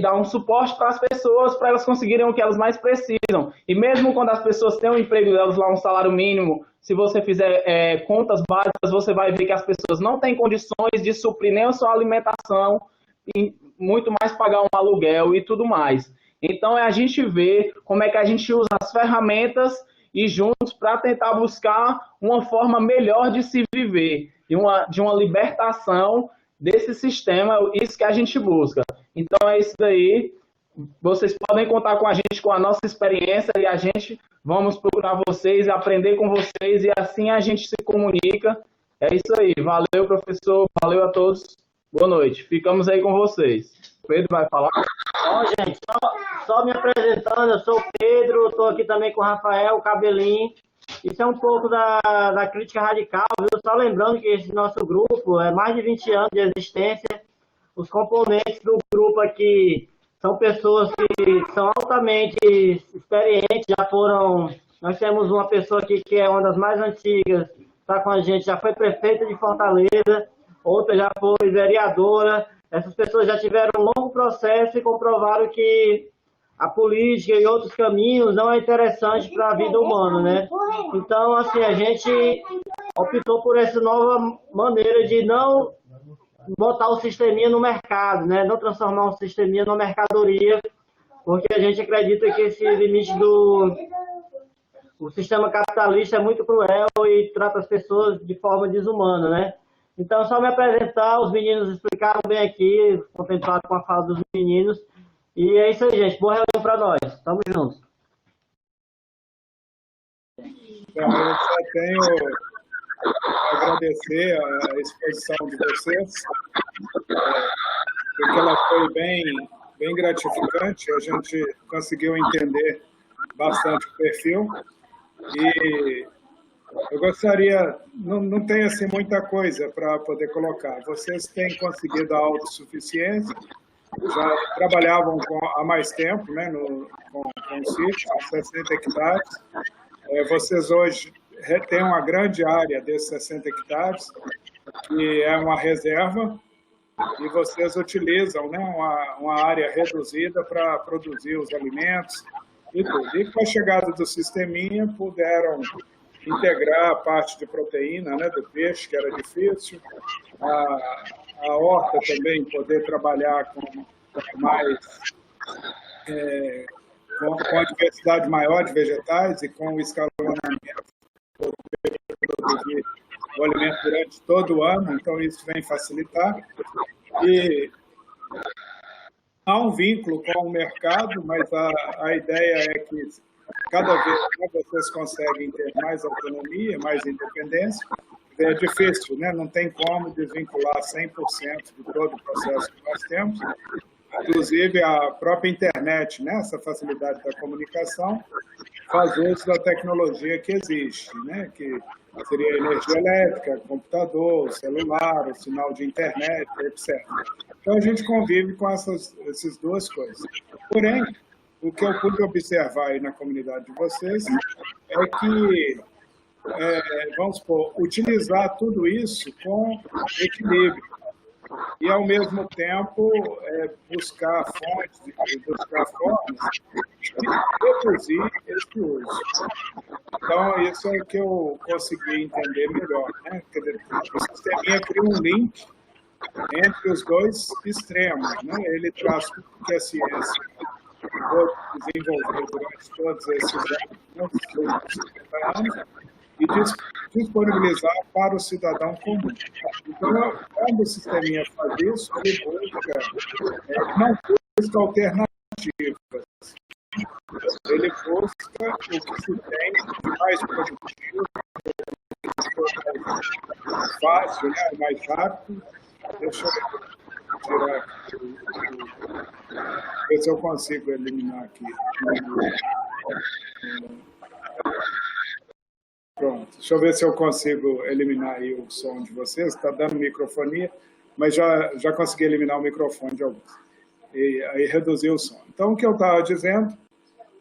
dar um suporte para as pessoas, para elas conseguirem o que elas mais precisam. E mesmo quando as pessoas têm um emprego delas lá, um salário mínimo, se você fizer contas básicas, você vai ver que as pessoas não têm condições de suprir nem a sua alimentação, e muito mais pagar um aluguel e tudo mais. Então, a gente vê como é que a gente usa as ferramentas e juntos para tentar buscar uma forma melhor de se viver, de uma libertação desse sistema, isso que a gente busca. Então é isso daí, vocês podem contar com a gente, com a nossa experiência, e a gente vamos procurar vocês, aprender com vocês, e assim a gente se comunica. É isso aí, valeu professor, valeu a todos, boa noite, ficamos aí com vocês. O Pedro vai falar? Bom, gente, só me apresentando, eu sou o Pedro, estou aqui também com o Rafael, o Cabelinho. Isso é um pouco da crítica radical, viu? Só lembrando que esse nosso grupo é mais de 20 anos de existência. Os componentes do grupo aqui são pessoas que são altamente experientes, já foram... Nós temos uma pessoa aqui que é uma das mais antigas, está com a gente, já foi prefeita de Fortaleza, outra já foi vereadora. Essas pessoas já tiveram um longo processo e comprovaram que a política e outros caminhos não é interessante para a vida humana, né? Então, assim, a gente optou por essa nova maneira de não botar o sisteminha no mercado, né? Não transformar o sisteminha numa mercadoria, porque a gente acredita que esse limite o sistema capitalista é muito cruel e trata as pessoas de forma desumana, né? Então, só me apresentar, os meninos explicaram bem aqui, contemplado com a fala dos meninos. E é isso aí, gente. Boa reunião para nós. Tamo juntos. Então, eu só tenho a agradecer a exposição de vocês, porque ela foi bem gratificante. A gente conseguiu entender bastante o perfil. E eu gostaria, não tem assim muita coisa para poder colocar. Vocês têm conseguido a autossuficiência, já trabalhavam há mais tempo, né, com o sítio, 60 hectares. Vocês hoje têm uma grande área desses 60 hectares, que é uma reserva, e vocês utilizam, né, uma área reduzida para produzir os alimentos e tudo. E com a chegada do sisteminha, puderam integrar a parte de proteína, né, do peixe, que era difícil, a horta também, poder trabalhar com a diversidade maior de vegetais e com o escalonamento, poder produzir o alimento durante todo o ano, então isso vem facilitar. E há um vínculo com o mercado, mas a ideia é que cada vez mais vocês conseguem ter mais autonomia, mais independência. É difícil, né? Não tem como desvincular 100% de todo o processo que nós temos. Inclusive, a própria internet, né? Essa facilidade da comunicação, faz uso da tecnologia que existe, né? Que seria a energia elétrica, computador, celular, o sinal de internet, etc. Então, a gente convive com essas duas coisas. Porém, o que eu pude observar aí na comunidade de vocês é que vamos supor, utilizar tudo isso com equilíbrio e, ao mesmo tempo, buscar fontes, buscar formas de reduzir esse uso. Então, isso é o que eu consegui entender melhor, né? Quer dizer, o sisteminha cria um link entre os dois extremos, né? Ele traz tudo que a ciência pôde desenvolver durante todos esses anos, né, esses últimos 50 anos, e disponibilizar para o cidadão comum. Então, quando o sisteminha faz isso, ele não busca alternativas, ele busca o que se tem de mais produtivo, mais fácil, né, mais rápido. Deixa eu tirar aqui, ver se eu consigo eliminar aqui. Pronto, deixa eu ver se eu consigo eliminar aí o som de vocês. Está dando microfonia, mas já consegui eliminar o microfone de alguns. E aí reduzir o som. Então, o que eu estava dizendo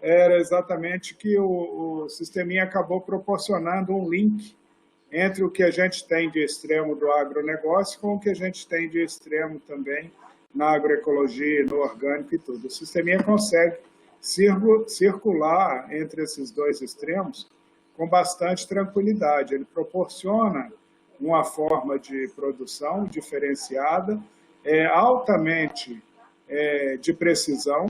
era exatamente que o sisteminha acabou proporcionando um link entre o que a gente tem de extremo do agronegócio com o que a gente tem de extremo também na agroecologia, no orgânico e tudo. O sisteminha consegue circular entre esses dois extremos com bastante tranquilidade. Ele proporciona uma forma de produção diferenciada, altamente de precisão,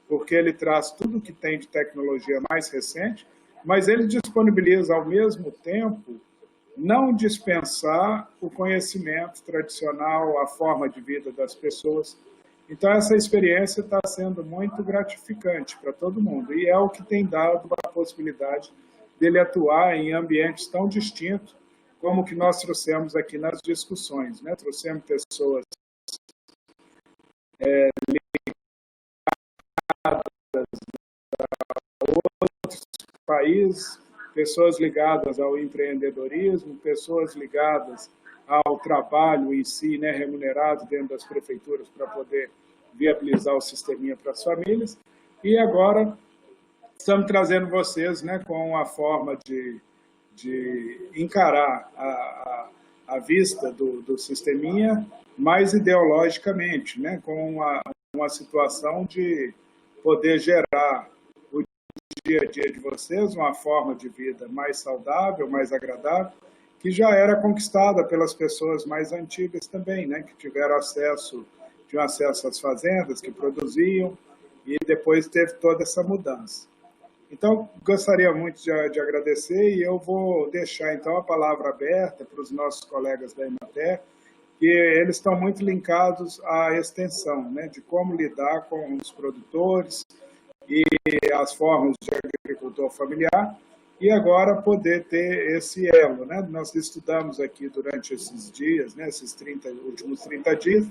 porque ele traz tudo que tem de tecnologia mais recente, mas ele disponibiliza, ao mesmo tempo, não dispensar o conhecimento tradicional, a forma de vida das pessoas. Então, essa experiência está sendo muito gratificante para todo mundo, e é o que tem dado a possibilidade dele atuar em ambientes tão distintos como o que nós trouxemos aqui nas discussões, né? Trouxemos pessoas outros países, pessoas ligadas ao empreendedorismo, pessoas ligadas ao trabalho em si, né, remunerado dentro das prefeituras para poder viabilizar o sisteminha para as famílias. E agora estamos trazendo vocês, né, com a forma de encarar a vista do sisteminha mais ideologicamente, né, com uma situação de poder gerar o dia a dia de vocês uma forma de vida mais saudável, mais agradável, que já era conquistada pelas pessoas mais antigas também, né, que tiveram acesso às fazendas, que produziam, e depois teve toda essa mudança. Então, gostaria muito de agradecer, e eu vou deixar, então, a palavra aberta para os nossos colegas da Emater, que eles estão muito linkados à extensão, né, de como lidar com os produtores e as formas de agricultor familiar, e agora poder ter esse elo, né? Nós estudamos aqui durante esses dias, né, esses últimos 30 dias,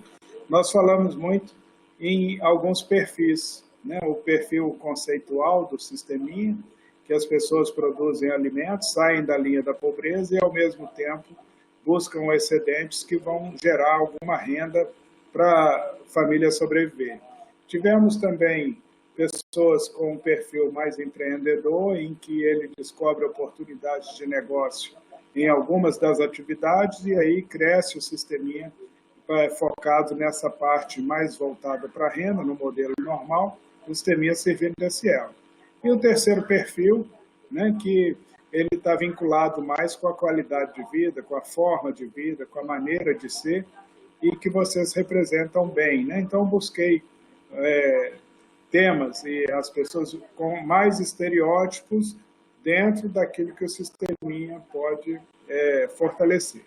nós falamos muito em alguns perfis, né? O perfil conceitual do sisteminha, que as pessoas produzem alimentos, saem da linha da pobreza e, ao mesmo tempo, buscam excedentes que vão gerar alguma renda para a família sobreviver. Tivemos também pessoas com um perfil mais empreendedor, em que ele descobre oportunidades de negócio em algumas das atividades, e aí cresce o sisteminha focado nessa parte mais voltada para a renda, no modelo normal, o sisteminha servindo desse elo. E o terceiro perfil, né, que ele está vinculado mais com a qualidade de vida, com a forma de vida, com a maneira de ser, e que vocês representam bem, né? Então, busquei temas e as pessoas com mais estereótipos dentro daquilo que o sisteminha pode fortalecer.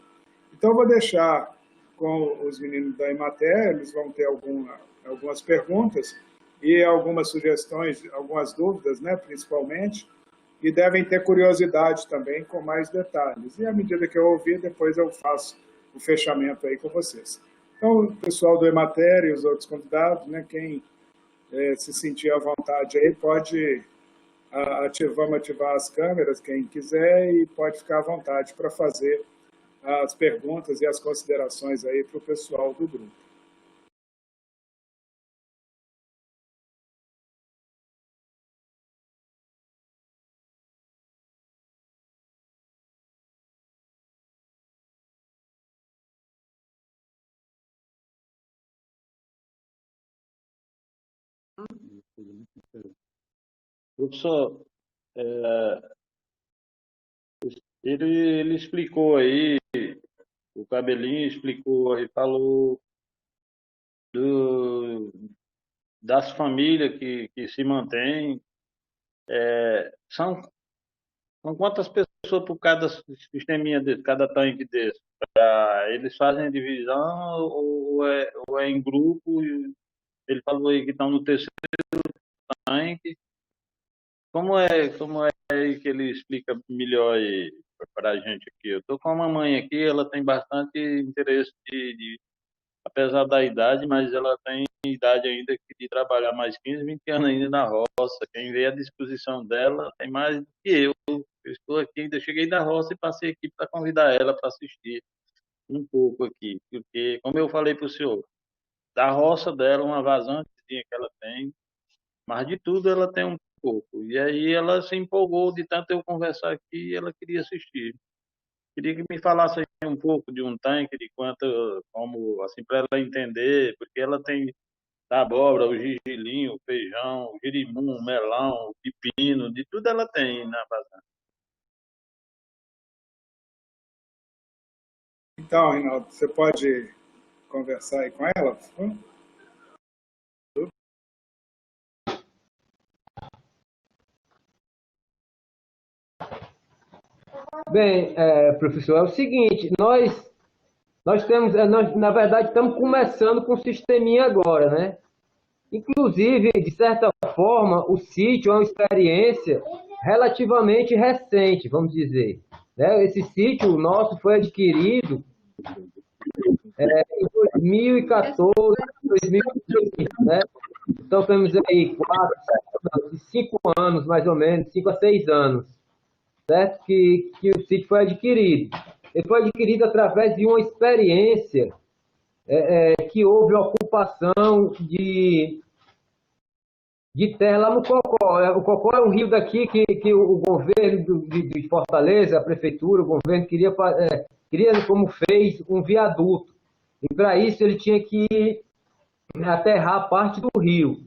Então, vou deixar com os meninos da Emater, eles vão ter algumas perguntas e algumas sugestões, algumas dúvidas, né, principalmente, e devem ter curiosidade também com mais detalhes. E à medida que eu ouvir, depois eu faço o fechamento aí com vocês. Então, o pessoal do Emater e os outros convidados, né, quem se sentir à vontade aí, vamos ativar as câmeras, quem quiser, e pode ficar à vontade para fazer as perguntas e as considerações aí para o pessoal do grupo. Professor, é, ele explicou aí, o Cabelinho explicou aí, falou do, das famílias que se mantêm. São, são quantas pessoas por cada sisteminha desse, cada tanque desse? Eles fazem divisão ou é em grupo? Ele falou aí que estão no terceiro tanque. Como é aí que ele explica melhor aí para a gente aqui? Eu estou com a mamãe aqui, ela tem bastante interesse apesar da idade, mas ela tem idade ainda de trabalhar mais 15, 20 anos ainda na roça. Quem vê a disposição dela tem mais do que eu. Eu estou aqui, ainda cheguei da roça e passei aqui para convidar ela para assistir um pouco aqui, porque, como eu falei para o senhor, da roça dela, uma vazantezinha que ela tem, mas de tudo ela tem um pouco. E aí ela se empolgou de tanto eu conversar aqui e ela queria assistir. Queria que me falasse aí um pouco de um tanque, de quanto, como, assim, para ela entender, porque ela tem da abóbora, o gergelim, o feijão, o girimum, o melão, o pepino, de tudo ela tem na fazenda. Então, Reinaldo, você pode conversar aí com ela, por favor? Bem, professor, é o seguinte, nós temos, na verdade, estamos começando com o sisteminha agora, né? Inclusive, de certa forma, o sítio é uma experiência relativamente recente, vamos dizer. Né? Esse sítio nosso foi adquirido em 2014, 2015, né? Então, temos aí 5 anos, mais ou menos, 5 a 6 anos, certo? Que o sítio foi adquirido. Ele foi adquirido através de uma experiência que houve ocupação de terra lá no Cocó. O Cocó é um rio daqui que o governo de Fortaleza, a prefeitura, o governo queria, como fez, um viaduto. E para isso ele tinha que aterrar parte do rio.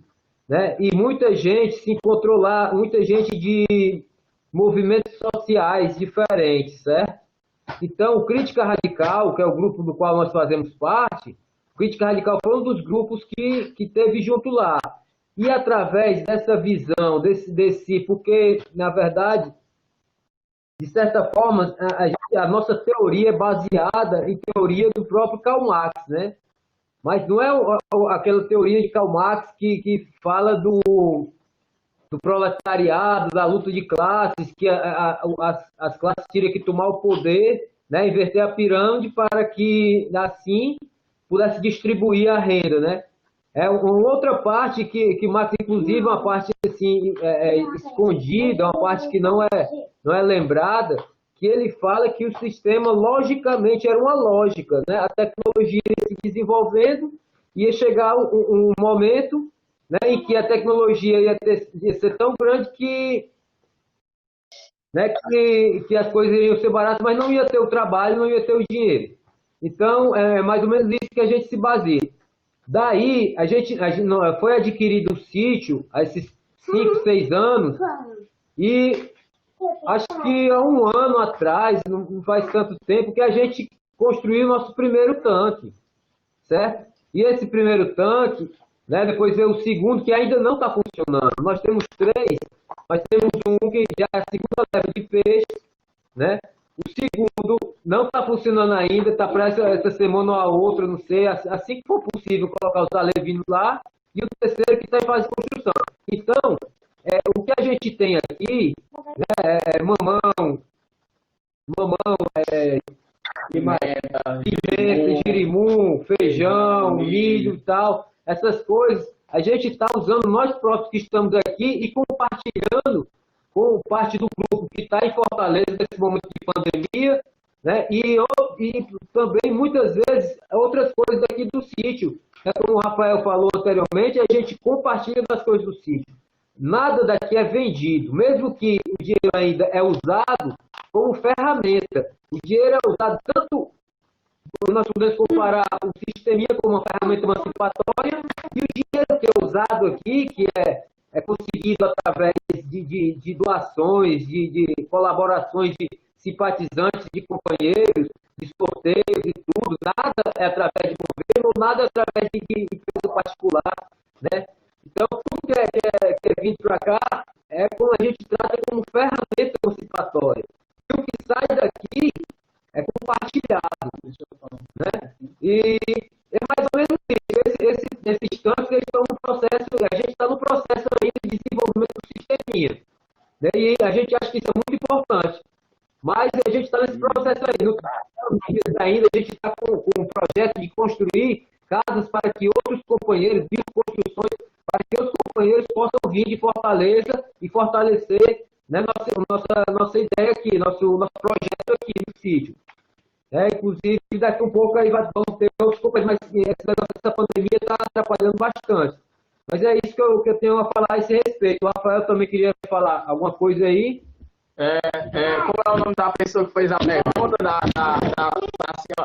Né? E muita gente se encontrou lá, muita gente de movimentos sociais diferentes, certo? Então, o Crítica Radical, que é o grupo do qual nós fazemos parte, o Crítica Radical foi um dos grupos que teve junto lá. E através dessa visão, porque, na verdade, de certa forma, a nossa teoria é baseada em teoria do próprio Karl Marx, né? Mas não é aquela teoria de Karl Marx que fala do proletariado, da luta de classes, que as classes teriam que tomar o poder, né, inverter a pirâmide para que, assim, pudesse distribuir a renda, né? É uma outra parte que Marx, inclusive, uma parte assim, escondida, uma parte que não é lembrada, que ele fala que o sistema, logicamente, era uma lógica, né? A tecnologia ia se desenvolvendo, ia chegar um momento, né, em que a tecnologia ia ser tão grande que as coisas iriam ser baratas, mas não ia ter o trabalho, não ia ter o dinheiro. Então, é mais ou menos isso que a gente se baseia. Daí, a gente foi adquirido o sítio há esses 5, 6 anos, e acho que há um ano atrás, não faz tanto tempo, que a gente construiu o nosso primeiro tanque, certo? E esse primeiro tanque, né, depois veio o segundo, que ainda não está funcionando. Nós temos 3, nós temos um que já é a segunda leva de peixe, né? O segundo não está funcionando ainda, está para essa semana ou a outra, não sei, assim que for possível colocar os alevinos lá, e o terceiro que está em fase de construção. Então, o que a gente tem aqui, né, mamão, pimenta, girimum, feijão, milho e tal, essas coisas, a gente está usando nós próprios que estamos aqui e compartilhando com parte do grupo que está em Fortaleza nesse momento de pandemia, né? E também, muitas vezes, outras coisas aqui do sítio. Como o Rafael falou anteriormente, a gente compartilha das coisas do sítio. Nada daqui é vendido, mesmo que o dinheiro ainda é usado como ferramenta. O dinheiro é usado tanto, nós podemos comparar o sisteminha como uma ferramenta emancipatória, e o dinheiro que é usado aqui, que é é conseguido através de doações, de colaborações de simpatizantes, de companheiros, de sorteios e tudo. Nada é através de governo, nada é através de empresa particular, né? Então, tudo que é vindo para cá é como a gente trata como ferramenta emancipatória. E o que sai daqui é compartilhado, né? E é mais ou menos isso. Esses campos eles estão no processo, a gente está no processo ainda de desenvolvimento do sisteminha, né? E a gente acha que isso é muito importante. Mas a gente está nesse processo aí. No ainda a gente está com um projeto de construir casas para que outros companheiros, bioconstruções, para que outros companheiros possam vir de Fortaleza e fortalecer, né, nossa ideia aqui, nosso projeto aqui no sítio. Inclusive, daqui um pouco aí vamos ter outros companheiros, mas essa pandemia está atrapalhando bastante. Mas é isso que eu tenho a falar a esse respeito. O Rafael também queria falar alguma coisa aí. Como é o nome da pessoa que fez a pergunta,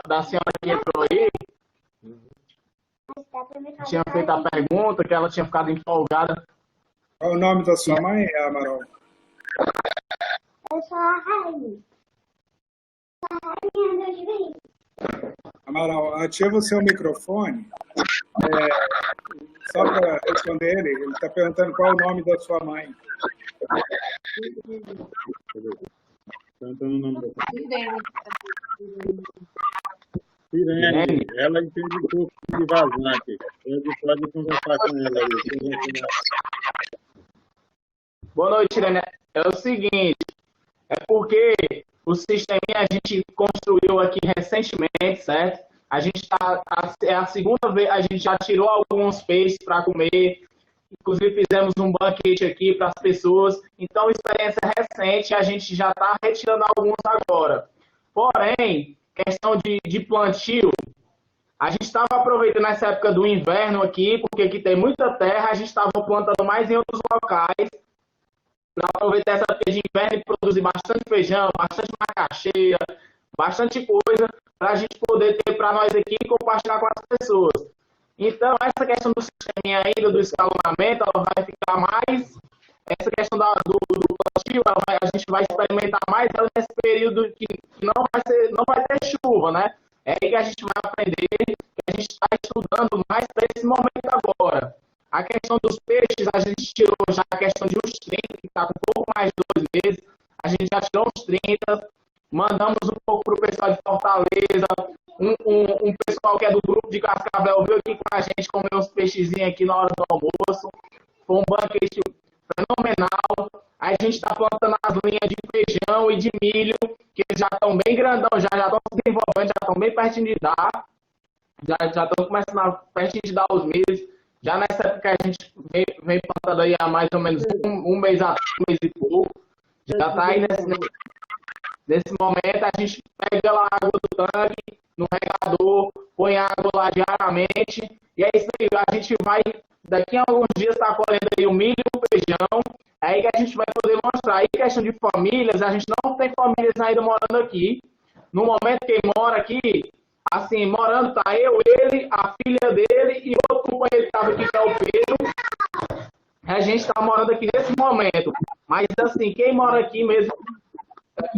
da senhora que entrou aí? Tinha feito a pergunta, que ela tinha ficado empolgada. Qual é o nome da sua mãe, Amaral? Eu sou a Rainha. Amaral, ativa o seu microfone. Só para responder ele está perguntando qual é o nome da sua mãe. Sirene, ela entende um pouco de vazante. Pode conversar com ela aí. Boa noite, Irene. É o seguinte, é porque o sisteminha a gente construiu aqui recentemente, certo? A gente é a segunda vez, a gente já tirou alguns peixes para comer, inclusive fizemos um banquete aqui para as pessoas. Então, experiência recente, a gente já está retirando alguns agora. Porém, questão de plantio, a gente estava aproveitando essa época do inverno aqui, porque aqui tem muita terra, a gente estava plantando mais em outros locais, para aproveitar essa época de inverno e produzir bastante feijão, bastante macaxeira, bastante coisa, para a gente poder ter para nós aqui e compartilhar com as pessoas. Então, essa questão do sisteminha ainda, do escalonamento, ela vai ficar mais... Essa questão do plantio, a gente vai experimentar mais ela nesse período que não vai ter chuva, né? É aí que a gente vai aprender, que a gente está estudando mais para esse momento agora. A questão dos peixes, a gente tirou já a questão de uns 30, que está com um pouco mais de 2 meses. A gente já tirou uns 30, mandamos um pouco para o pessoal de Fortaleza, um pessoal que é do grupo de Cascavel veio aqui com a gente comer uns peixezinhos aqui na hora do almoço. Foi um banquete fenomenal. Aí a gente está plantando as linhas de feijão e de milho, que já estão bem grandão, já estão se desenvolvendo, já estão bem pertinho de dar. Já estão começando pertinho de dar os meses. Já nessa época a gente vem plantando aí há mais ou menos um mês atrás, um mês e pouco. Já está aí nesse momento, a gente pega lá a água do tanque, no regador, põe água lá diariamente. E é isso aí, a gente vai, daqui a alguns dias, está colhendo aí o milho e o feijão. É aí que a gente vai poder mostrar. Aí, questão de famílias, a gente não tem famílias ainda morando aqui. No momento, quem mora aqui, assim, morando, tá eu, ele, a filha dele e outro companheiro que estava aqui, que é o Pedro. A gente está morando aqui nesse momento. Mas, assim, quem mora aqui mesmo,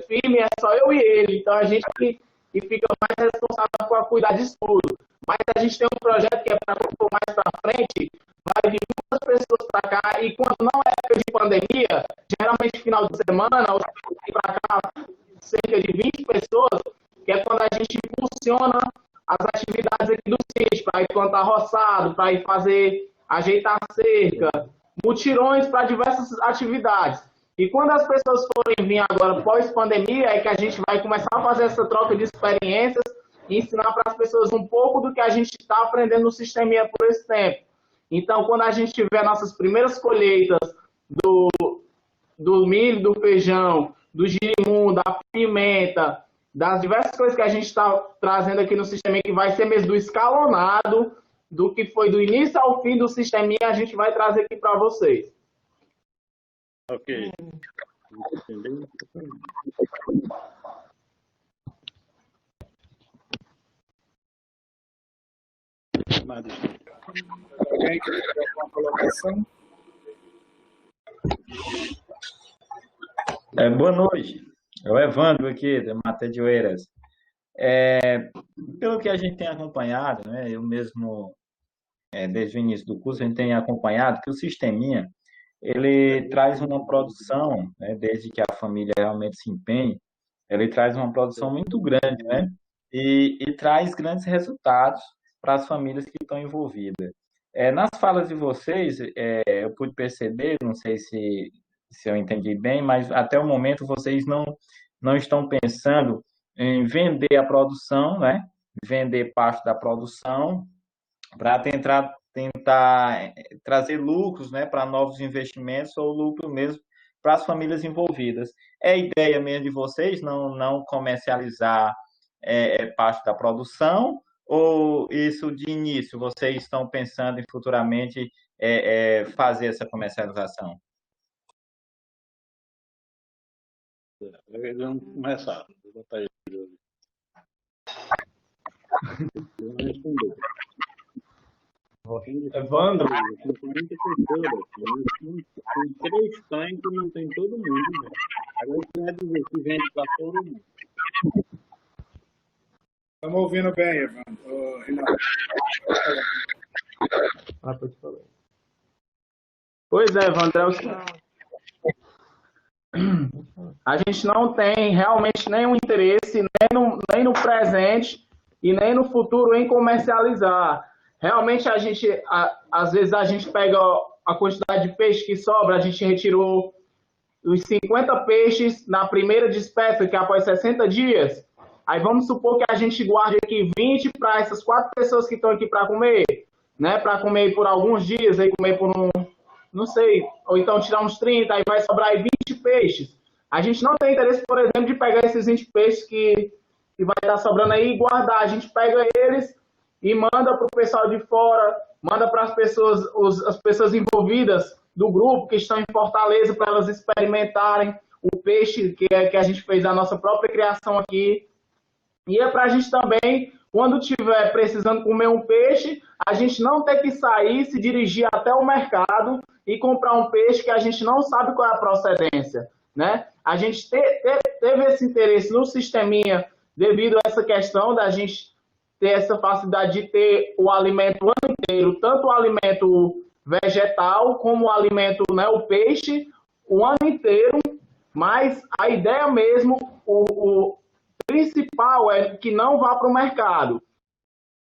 firme, é só eu e ele. Então, a gente que fica mais responsável por cuidar disso tudo. Mas a gente tem um projeto que é para mais para frente, vai vir muitas pessoas para cá, e quando não é época de pandemia, geralmente final de semana, para cá cerca de 20 pessoas, que é quando a gente impulsiona as atividades aqui do sítio, para ir plantar roçado, para ir fazer, ajeitar cerca, mutirões para diversas atividades. E quando as pessoas forem vir agora pós-pandemia, é que a gente vai começar a fazer essa troca de experiências e ensinar para as pessoas um pouco do que a gente está aprendendo no sisteminha por esse tempo. Então, quando a gente tiver nossas primeiras colheitas do milho, do feijão, do girimum, da pimenta, das diversas coisas que a gente está trazendo aqui no sisteminha, que vai ser mesmo do escalonado, do que foi do início ao fim do sisteminha, a gente vai trazer aqui para vocês. Ok. Entendeu? Alguém que tem alguma colocação? Boa noite. É o Evandro aqui, da Mata de Oeiras. Pelo que a gente tem acompanhado, né, eu mesmo, desde o início do curso, a gente tem acompanhado que o sisteminha, ele traz uma produção, né, desde que a família realmente se empenhe, ele traz uma produção muito grande, né, e traz grandes resultados para as famílias que estão envolvidas. Nas falas de vocês, eu pude perceber, não sei se eu entendi bem, mas até o momento vocês não estão pensando em vender a produção, né? Vender parte da produção para tentar trazer lucros, né? Para novos investimentos ou lucro mesmo para as famílias envolvidas. É a ideia mesmo de vocês não comercializar parte da produção, ou isso de início vocês estão pensando em futuramente fazer essa comercialização? Vamos começar. Vou botar ele. Eu vou responder. Evandro, Tem muita pessoa, tem 3 tanques, não tem todo mundo, né? Agora você vai dizer que vende para todo mundo. Estamos ouvindo bem, Evandro. Renato. pode falar. Pois é, Evandro, a gente não tem realmente nenhum interesse, nem no presente e nem no futuro em comercializar. Realmente às vezes a gente pega a quantidade de peixe que sobra, a gente retirou os 50 peixes na primeira despeça, que é após 60 dias. Aí vamos supor que a gente guarde aqui 20 para essas 4 pessoas que estão aqui para comer, né? Para comer por alguns dias, aí comer por não sei, ou então tirar uns 30, aí vai sobrar aí 20 peixes. A gente não tem interesse, por exemplo, de pegar esses 20 peixes que vai estar sobrando aí e guardar. A gente pega eles e manda para o pessoal de fora, manda para as pessoas envolvidas do grupo que estão em Fortaleza, para elas experimentarem o peixe que a gente fez a nossa própria criação aqui. E é para a gente também, quando tiver precisando comer um peixe, a gente não ter que sair, se dirigir até o mercado e comprar um peixe que a gente não sabe qual é a procedência, né? A gente teve esse interesse no sisteminha devido a essa questão da gente ter essa facilidade de ter o alimento o ano inteiro, tanto o alimento vegetal como o alimento, né, o peixe, o ano inteiro, mas a ideia mesmo, o principal é que não vá para o mercado.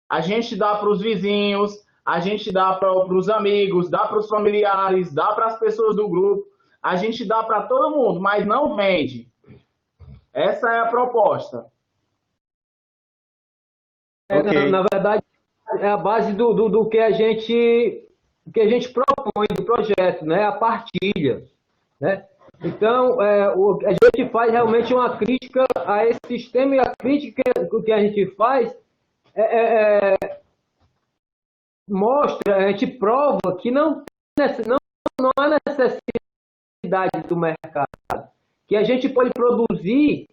A gente dá para os vizinhos, a gente dá para os amigos, dá para os familiares, dá para as pessoas do grupo, a gente dá para todo mundo, mas não vende. Essa é a proposta. Ok. Na verdade, é a base do que a gente propõe do projeto, né? A partilha, né? Então, a gente faz realmente uma crítica a esse sistema, e a crítica que a gente faz mostra, a gente prova que não há necessidade do mercado, que a gente pode produzir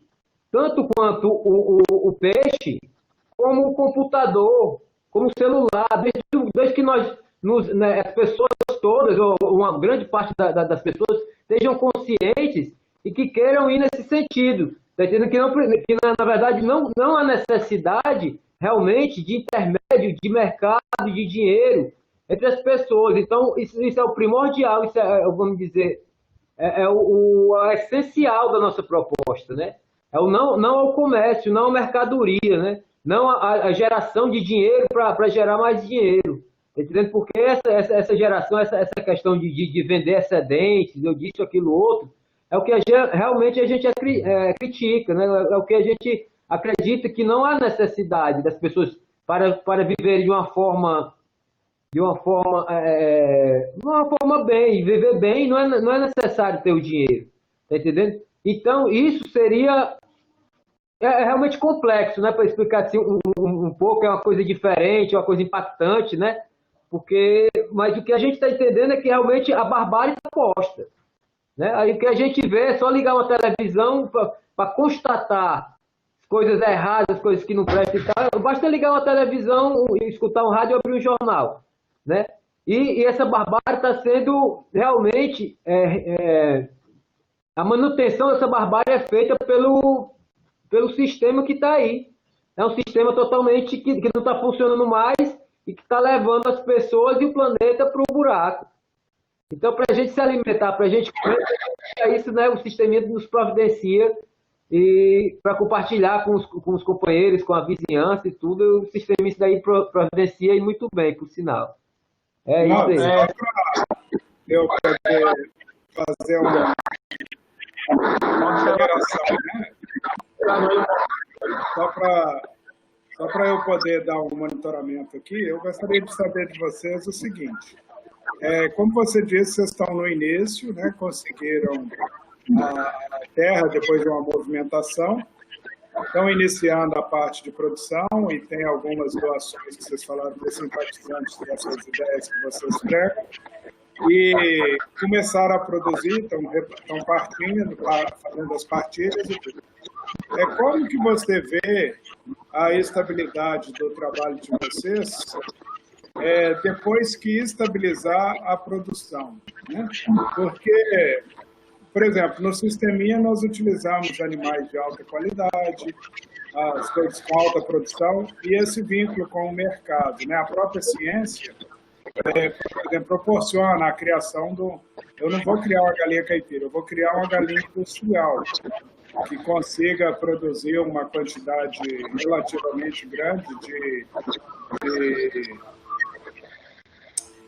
tanto quanto o peixe, como o computador, como o celular, desde que as pessoas todas, ou uma grande parte das pessoas, estejam conscientes e que queiram ir nesse sentido. Está entendendo? Que na verdade não há necessidade realmente de intermédio, de mercado, de dinheiro entre as pessoas. Então, isso é o primordial, isso vamos dizer, o essencial da nossa proposta, né? É o não ao comércio, não à mercadoria, né? Não a geração de dinheiro para gerar mais dinheiro. Entendendo? Porque essa geração, essa questão de vender excedentes, eu disse aquilo outro, é o que realmente a gente critica, né? É o que a gente acredita que não há necessidade das pessoas para viverem de uma forma bem. Viver bem não é necessário ter o dinheiro. Tá entendendo? Então, isso seria realmente complexo, né? Para explicar assim um pouco, é uma coisa diferente, uma coisa impactante, né? Mas o que a gente está entendendo é que realmente a barbárie está posta, né? Aí o que a gente vê é só ligar uma televisão para constatar coisas erradas, coisas que não prestam e tal. Basta ligar uma televisão, escutar um rádio ou abrir um jornal, né? E essa barbárie está sendo realmente a manutenção dessa barbárie é feita pelo sistema que está aí. É um sistema totalmente que não está funcionando mais e que está levando as pessoas e o planeta para o buraco. Então, para a gente se alimentar, para a gente comer, é isso, né? O sistema nos providencia e para compartilhar com os companheiros, com a vizinhança e tudo, o sistema isso daí providencia e muito bem, por sinal. É isso aí. Só para eu poder fazer uma comparação, né? Só para eu poder dar um monitoramento aqui, eu gostaria de saber de vocês o seguinte. Como você disse, vocês estão no início, né? Conseguiram a terra depois de uma movimentação, estão iniciando a parte de produção e tem algumas doações que vocês falaram de simpatizantes dessas ideias que vocês pregam, e começaram a produzir, estão partindo, fazendo as partilhas e tudo. Como que você vê a estabilidade do trabalho de vocês depois que estabilizar a produção, né? Porque, por exemplo, no sisteminha nós utilizamos animais de alta qualidade, as coisas com alta produção e esse vínculo com o mercado, né? A própria ciência, por exemplo, proporciona a criação do... Eu não vou criar uma galinha caipira, eu vou criar uma galinha industrial que consiga produzir uma quantidade relativamente grande de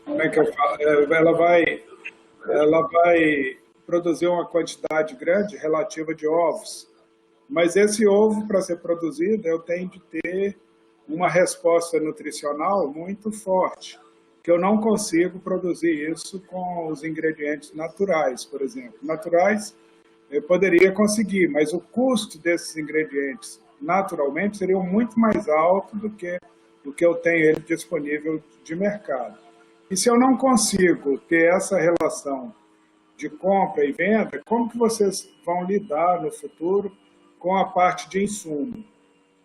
como é que eu falo? Ela vai produzir uma quantidade grande relativa de ovos, mas esse ovo, para ser produzido, eu tenho de ter uma resposta nutricional muito forte, que eu não consigo produzir isso com os ingredientes naturais, por exemplo. Naturais eu poderia conseguir, mas o custo desses ingredientes naturalmente seria muito mais alto do que eu tenho ele disponível de mercado. E se eu não consigo ter essa relação de compra e venda, como que vocês vão lidar no futuro com a parte de insumo,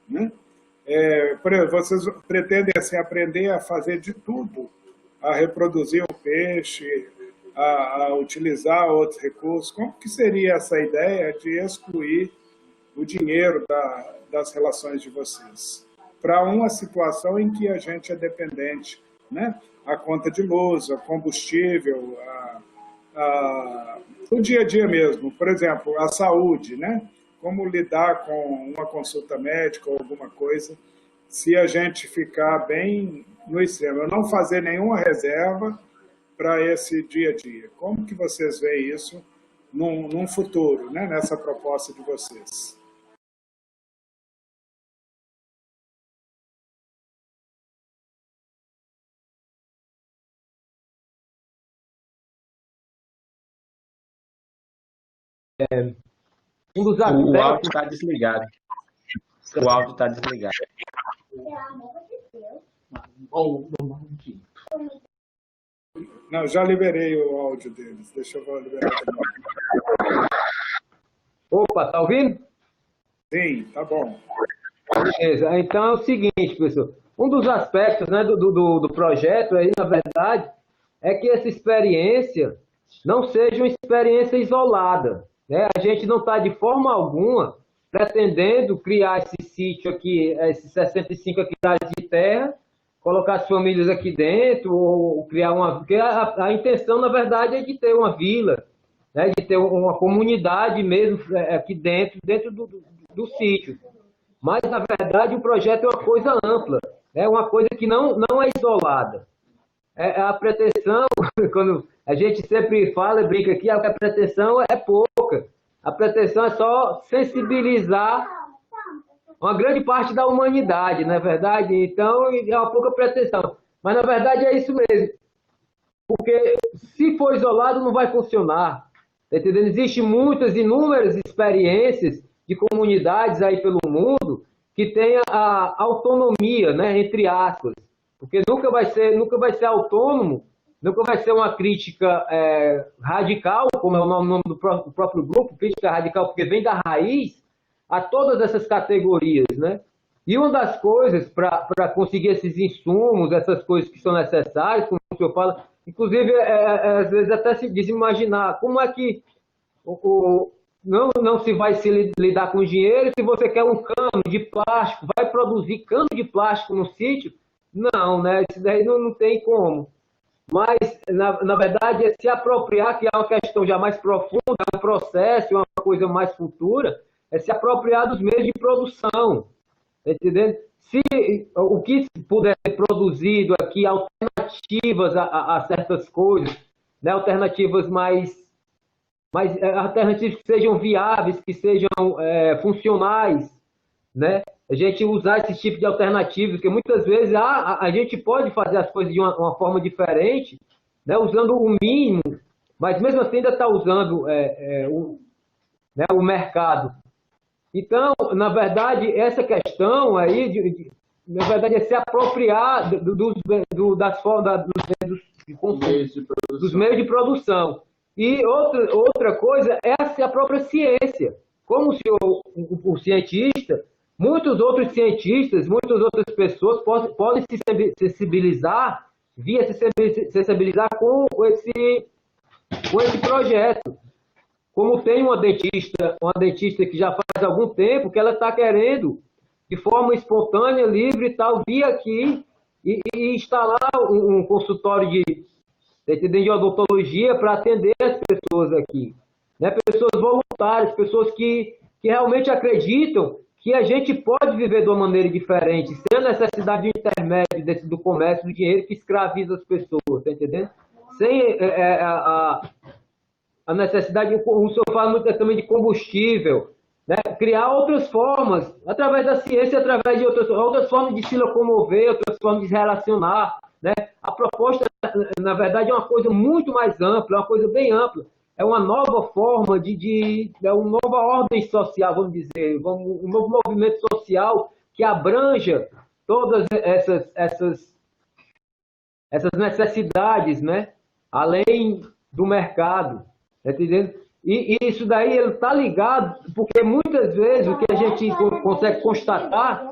né? Por exemplo, vocês pretendem assim, aprender a fazer de tudo, a reproduzir o peixe, a utilizar outros recursos. Como que seria essa ideia de excluir o dinheiro das relações de vocês para uma situação em que a gente é dependente, né? A conta de luz, a combustível, o dia a dia mesmo. Por exemplo, a saúde, né? Como lidar com uma consulta médica ou alguma coisa, se a gente ficar bem no extremo. Eu não fazer nenhuma reserva para esse dia a dia. Como que vocês veem isso num futuro, né? Nessa proposta de vocês? Um dos O áudio aspectos... está desligado. O áudio está desligado. Não, já liberei o áudio deles. Deixa eu liberar de novo. Opa, tá ouvindo? Sim, tá bom. Beleza. Então é o seguinte, pessoal. Um dos aspectos, né, do projeto aí, na verdade, é que essa experiência não seja uma experiência isolada, né? A gente não está de forma alguma pretendendo criar esse sítio aqui, esses 65 hectares de terra, colocar as famílias aqui dentro, ou criar uma... Porque a intenção, na verdade, é de ter uma vila, né? De ter uma comunidade mesmo aqui dentro do sítio. Mas, na verdade, o projeto é uma coisa ampla, é uma coisa que não é isolada. A pretensão, quando a gente sempre fala e brinca aqui, a pretensão é pouca. A pretensão é só sensibilizar uma grande parte da humanidade, não é verdade? Então, é uma pouca pretensão. Mas, na verdade, é isso mesmo. Porque, se for isolado, não vai funcionar. Tá entendendo? Existem inúmeras experiências de comunidades aí pelo mundo que têm a autonomia, né, entre aspas. Porque nunca vai ser autônomo, nunca vai ser uma crítica radical, como é o nome do próprio grupo, crítica radical, porque vem da raiz a todas essas categorias, né? E uma das coisas para conseguir esses insumos, essas coisas que são necessárias, como senhor fala. Inclusive, às vezes até se desimaginar como é que não se vai se lidar com dinheiro se você quer um cano de plástico, vai produzir cano de plástico no sítio? Não, né? Isso daí não tem como. Mas, na verdade, é se apropriar, que é uma questão já mais profunda, é um processo, é uma coisa mais futura, é se apropriar dos meios de produção. Tá entendendo? Se o que puder ser produzido aqui, alternativas a certas coisas, né? Alternativas alternativas que sejam viáveis, que sejam funcionais, né? A gente usar esse tipo de alternativas, porque muitas vezes a gente pode fazer as coisas de uma forma diferente, né? Usando o mínimo, mas mesmo assim ainda está usando o mercado. Então, na verdade, essa questão aí, na verdade, é se apropriar dos meios de produção. E outra coisa é a própria ciência. Como o cientista, muitos outros cientistas, muitas outras pessoas podem se sensibilizar, com esse projeto. Como tem uma dentista que já faz algum tempo que ela está querendo, de forma espontânea, livre e tal, vir aqui e instalar um consultório de odontologia para atender as pessoas aqui. Né? Pessoas voluntárias, pessoas que realmente acreditam que a gente pode viver de uma maneira diferente, sem a necessidade de intermédio do comércio do dinheiro que escraviza as pessoas, tá entendendo? Sem a necessidade, o senhor fala muito também de combustível, né? Criar outras formas, através da ciência, através de outras formas de se locomover, outras formas de se relacionar, né? A proposta, na verdade, é uma coisa muito mais ampla, é uma coisa bem ampla. É uma nova forma é uma nova ordem social, vamos dizer, um novo movimento social que abranja todas essas necessidades, né? Além do mercado. Tá entendendo? E isso daí está ligado, porque muitas vezes o que a gente consegue constatar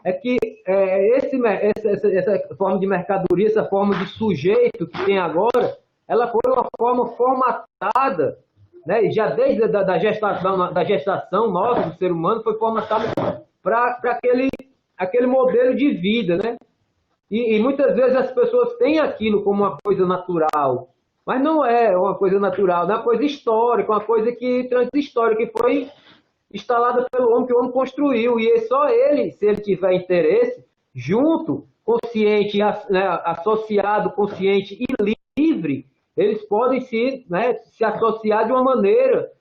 é que essa forma de mercadoria, essa forma de sujeito que tem agora, ela foi uma forma formatada, né? Já desde a gestação nossa, do ser humano, foi formatada para aquele modelo de vida, né? E muitas vezes as pessoas têm aquilo como uma coisa natural, mas não é uma coisa natural, é uma coisa histórica, uma coisa transhistórica, que foi instalada pelo homem, que o homem construiu. E é só ele, se ele tiver interesse, junto, consciente, né, associado, consciente e livre, eles podem se associar de uma maneira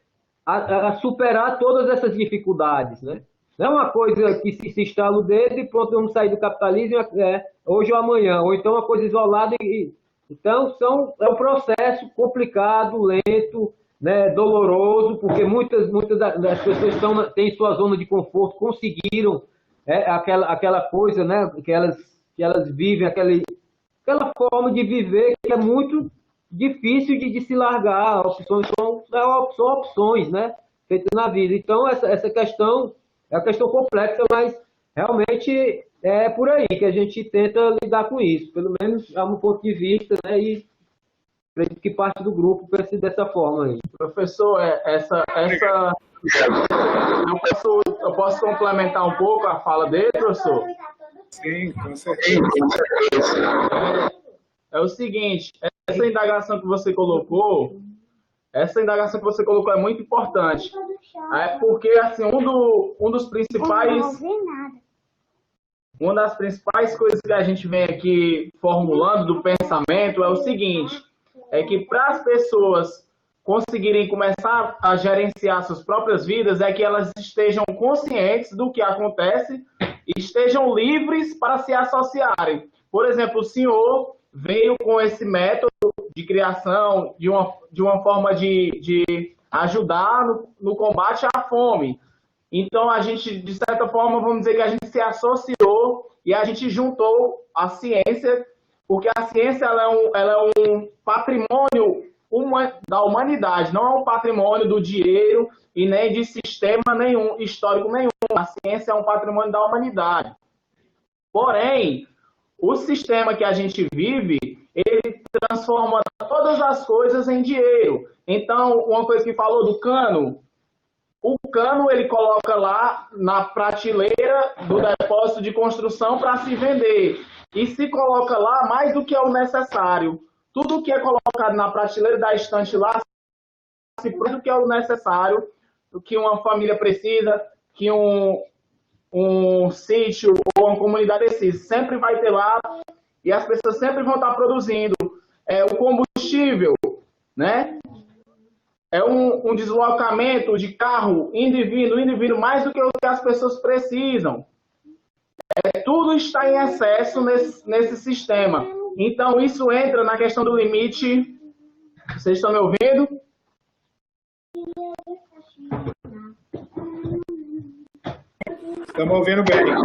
a superar todas essas dificuldades. Né? Não é uma coisa que se instala o dedo e pronto, vamos sair do capitalismo hoje ou amanhã, ou então uma coisa isolada. Então, é um processo complicado, lento, né, doloroso, porque muitas das pessoas têm sua zona de conforto, conseguiram aquela coisa, né, que elas vivem, aquela forma de viver que é muito difícil de se largar. Opções são opções, né, feitas na vida. Então, essa questão é uma questão complexa, mas realmente é por aí que a gente tenta lidar com isso, pelo menos a um ponto de vista, né, e acredito que parte do grupo pense dessa forma aí. Professor, eu posso complementar um pouco a fala dele, professor? Sim, com certeza. É o seguinte, essa indagação que você colocou é muito importante. É porque, assim, uma das principais coisas que a gente vem aqui formulando do pensamento é o seguinte, é que para as pessoas conseguirem começar a gerenciar suas próprias vidas, é que elas estejam conscientes do que acontece e estejam livres para se associarem. Por exemplo, o senhor veio com esse método de criação, de uma forma de ajudar no combate à fome. Então, a gente, de certa forma, vamos dizer que a gente se associou e a gente juntou a ciência, porque a ciência ela é um patrimônio da humanidade, não é um patrimônio do dinheiro e nem de sistema nenhum, histórico nenhum. A ciência é um patrimônio da humanidade. Porém, o sistema que a gente vive, ele transforma todas as coisas em dinheiro. Então, uma coisa que falou do cano, o cano ele coloca lá na prateleira do depósito de construção para se vender. E se coloca lá mais do que é o necessário. Tudo que é colocado na prateleira da estante lá, se produz o que é o necessário, o que uma família precisa, que um sítio ou uma comunidade precisa. Sempre vai ter lá e as pessoas sempre vão estar produzindo. O combustível, né? É um deslocamento de carro indo e vindo, mais do que o que as pessoas precisam. Tudo está em excesso nesse sistema. Então, isso entra na questão do limite. Vocês estão me ouvindo? Estamos ouvindo bem.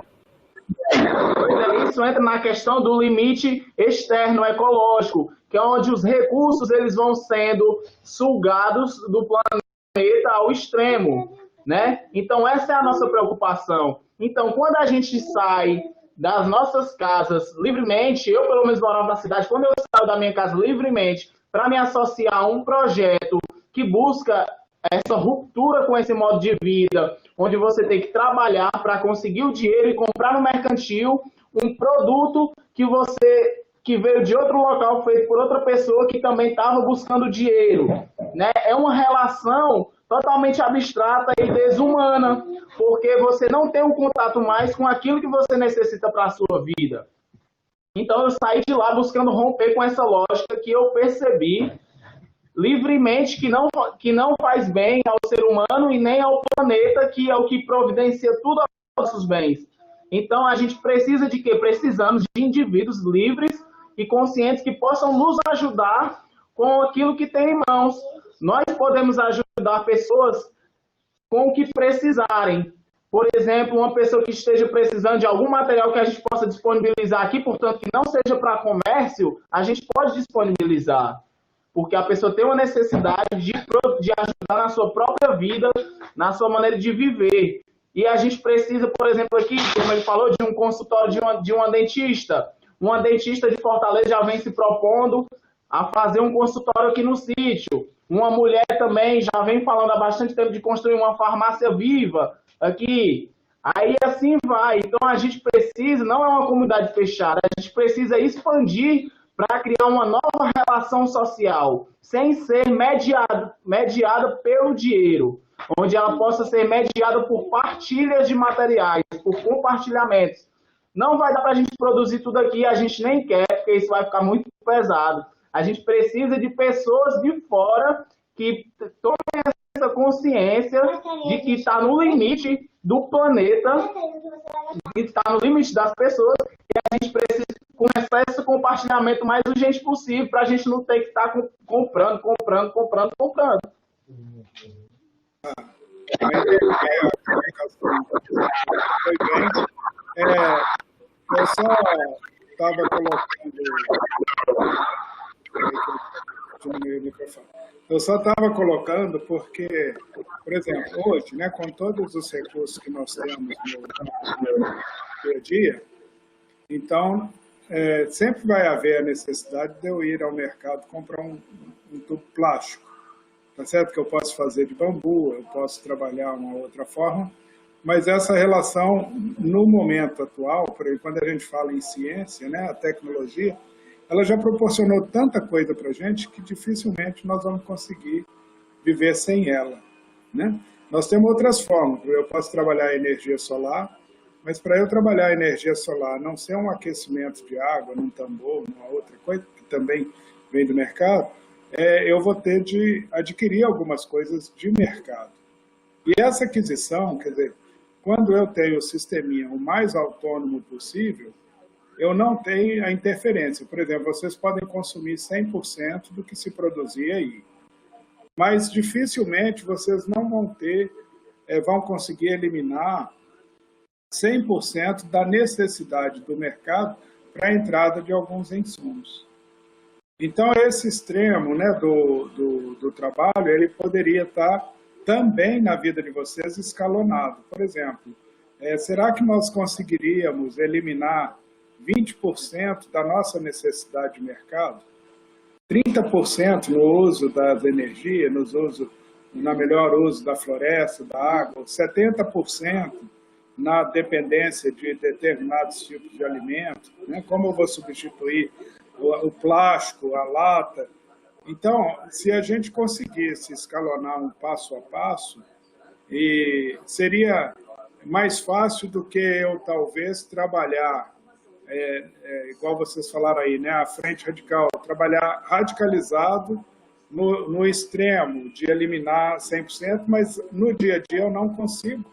Isso entra na questão do limite externo ecológico, que é onde os recursos eles vão sendo sugados do planeta ao extremo, né? Então, essa é a nossa preocupação. Então, quando a gente sai das nossas casas livremente, eu pelo menos morava na cidade, quando eu saio da minha casa livremente para me associar a um projeto que busca essa ruptura com esse modo de vida, onde você tem que trabalhar para conseguir o dinheiro e comprar no mercantil um produto que veio de outro local, feito por outra pessoa que também estava buscando dinheiro, né? É uma relação totalmente abstrata e desumana, porque você não tem um contato mais com aquilo que você necessita para a sua vida. Então eu saí de lá buscando romper com essa lógica que eu percebi livremente que não faz bem ao ser humano e nem ao planeta, que é o que providencia tudo aos nossos bens. Então a gente precisa de quê? Precisamos de indivíduos livres e conscientes que possam nos ajudar com aquilo que tem em mãos. Nós podemos ajudar pessoas com o que precisarem. Por exemplo, uma pessoa que esteja precisando de algum material que a gente possa disponibilizar aqui, portanto, que não seja para comércio, a gente pode disponibilizar. Porque a pessoa tem uma necessidade de ajudar na sua própria vida, na sua maneira de viver. E a gente precisa, por exemplo, aqui, como ele falou, de um consultório de uma dentista. Uma dentista de Fortaleza já vem se propondo a fazer um consultório aqui no sítio. Uma mulher também já vem falando há bastante tempo de construir uma farmácia viva aqui. Aí assim vai. Então a gente precisa, não é uma comunidade fechada, a gente precisa expandir para criar uma nova relação social, sem ser mediada pelo dinheiro, onde ela possa ser mediada por partilhas de materiais, por compartilhamentos. Não vai dar para a gente produzir tudo aqui, a gente nem quer, porque isso vai ficar muito pesado. A gente precisa de pessoas de fora que tomem essa consciência de que está no limite do planeta, que está no limite das pessoas, e a gente precisa começar esse compartilhamento mais urgente possível para a gente não ter que estar comprando. Eu só estava colocando... Diminuir o microfone. Eu só estava colocando porque, por exemplo, hoje, né, com todos os recursos que nós temos no dia a dia, então, sempre vai haver a necessidade de eu ir ao mercado comprar um tubo plástico. Tá certo que eu posso fazer de bambu, eu posso trabalhar uma outra forma, mas essa relação, no momento atual, por exemplo, quando a gente fala em ciência, né, a tecnologia, ela já proporcionou tanta coisa para a gente que dificilmente nós vamos conseguir viver sem ela, né? Nós temos outras formas. Eu posso trabalhar a energia solar, mas para eu trabalhar a energia solar não ser um aquecimento de água num tambor, numa outra coisa, que também vem do mercado, eu vou ter de adquirir algumas coisas de mercado. E essa aquisição, quer dizer, quando eu tenho o sisteminha o mais autônomo possível, eu não tenho a interferência. Por exemplo, vocês podem consumir 100% do que se produzir aí, mas dificilmente vocês não vão conseguir eliminar 100% da necessidade do mercado para a entrada de alguns insumos. Então, esse extremo, né, do trabalho, ele poderia estar também na vida de vocês escalonado. Por exemplo, será que nós conseguiríamos eliminar 20% da nossa necessidade de mercado? 30% no uso das energias, na melhor uso da floresta, da água, 70% na dependência de determinados tipos de alimentos, né? Como eu vou substituir o plástico, a lata. Então, se a gente conseguisse escalonar um passo a passo, seria mais fácil do que eu talvez trabalhar, igual vocês falaram aí, né? A frente radical, trabalhar radicalizado no extremo de eliminar 100%, mas no dia a dia eu não consigo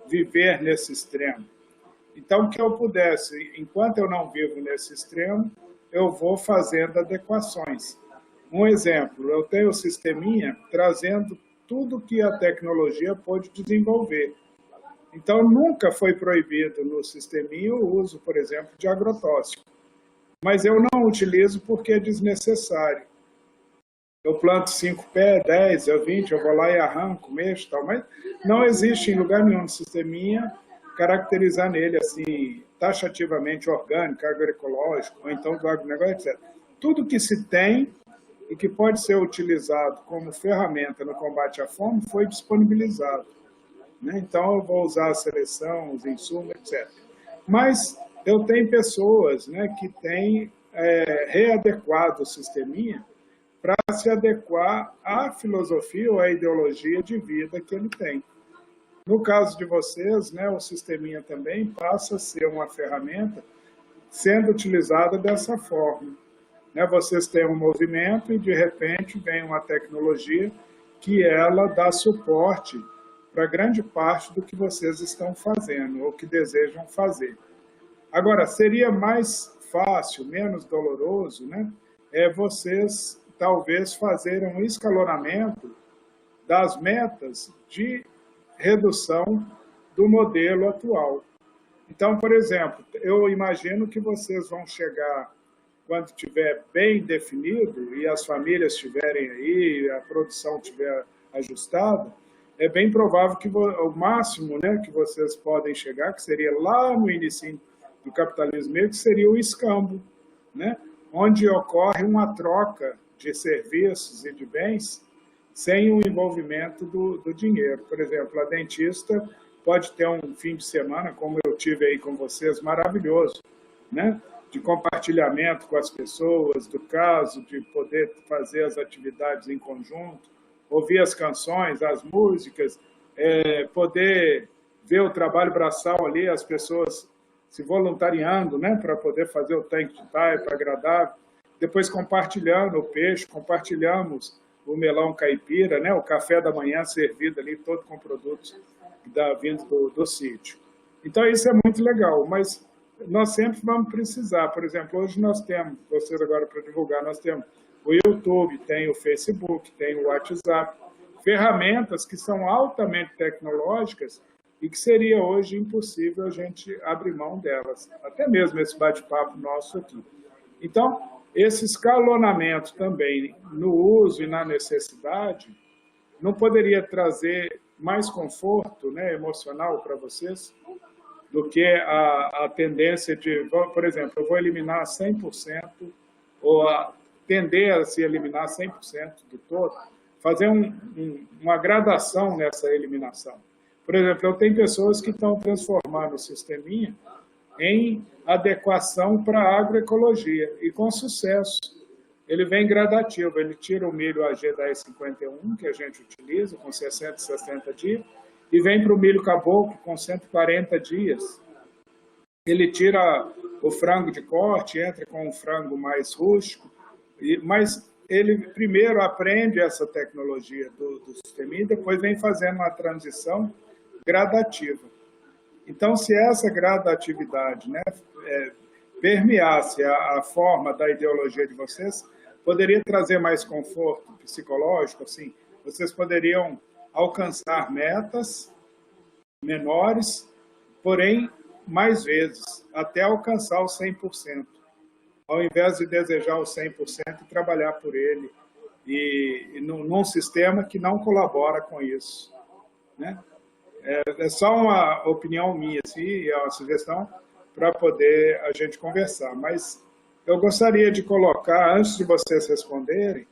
viver nesse extremo. Então, que eu pudesse, enquanto eu não vivo nesse extremo, eu vou fazendo adequações. Um exemplo, eu tenho o sisteminha trazendo tudo que a tecnologia pode desenvolver. Então, nunca foi proibido no sisteminha o uso, por exemplo, de agrotóxico. Mas eu não utilizo porque é desnecessário. Eu planto 5 pés, 10, 20, eu vou lá e arranco, mexo e tal, mas não existe em lugar nenhum no sisteminha caracterizar nele assim, taxativamente orgânico, agroecológico, ou então do agronegócio, etc. Tudo que se tem e que pode ser utilizado como ferramenta no combate à fome foi disponibilizado, né? Então, eu vou usar a seleção, os insumos, etc. Mas eu tenho pessoas, né, que têm readequado o sisteminha para se adequar à filosofia ou à ideologia de vida que ele tem. No caso de vocês, né, o sisteminha também passa a ser uma ferramenta sendo utilizada dessa forma. Né, vocês têm um movimento e, de repente, vem uma tecnologia que ela dá suporte para grande parte do que vocês estão fazendo ou que desejam fazer. Agora, seria mais fácil, menos doloroso, né, vocês talvez fazerem um escalonamento das metas de redução do modelo atual. Então, por exemplo, eu imagino que vocês vão chegar, quando estiver bem definido e as famílias estiverem aí, a produção estiver ajustada, é bem provável que o máximo, né, que vocês podem chegar, que seria lá no início do capitalismo, que seria o escambo, né, onde ocorre uma troca de serviços e de bens sem o envolvimento do dinheiro. Por exemplo, a dentista pode ter um fim de semana, como eu tive aí com vocês, maravilhoso, né, de compartilhamento com as pessoas, do caso, de poder fazer as atividades em conjunto, ouvir as canções, as músicas, poder ver o trabalho braçal ali, as pessoas se voluntariando, né, para poder fazer o tanque de taipa agradável, depois compartilhando o peixe, compartilhamos o melão caipira, né, o café da manhã servido ali, todo com produtos vindo do sítio. Então, isso é muito legal, mas nós sempre vamos precisar. Por exemplo, hoje nós temos, vocês agora para divulgar, nós temos o YouTube, tem o Facebook, tem o WhatsApp, ferramentas que são altamente tecnológicas e que seria hoje impossível a gente abrir mão delas, até mesmo esse bate-papo nosso aqui. Então, esse escalonamento também no uso e na necessidade não poderia trazer mais conforto, né, emocional para vocês do que a tendência de, por exemplo, eu vou eliminar 100% ou tender a se eliminar 100% do todo, fazer uma gradação nessa eliminação. Por exemplo, eu tenho pessoas que estão transformando o sisteminha em adequação para a agroecologia, e com sucesso. Ele vem gradativo, ele tira o milho AG1051, que a gente utiliza, com 60 e 60 dias, e vem para o milho caboclo, com 140 dias. Ele tira o frango de corte, entra com um frango mais rústico, mas ele primeiro aprende essa tecnologia do sisteminha e depois vem fazendo uma transição gradativa. Então, se essa gradatividade, né, permeasse a forma da ideologia de vocês, poderia trazer mais conforto psicológico, assim, vocês poderiam alcançar metas menores, porém mais vezes, até alcançar o 100%, ao invés de desejar o 100% e trabalhar por ele, e num sistema que não colabora com isso, né? É só uma opinião minha, assim, é uma sugestão para poder a gente conversar, mas Eu gostaria de colocar, antes de vocês responderem,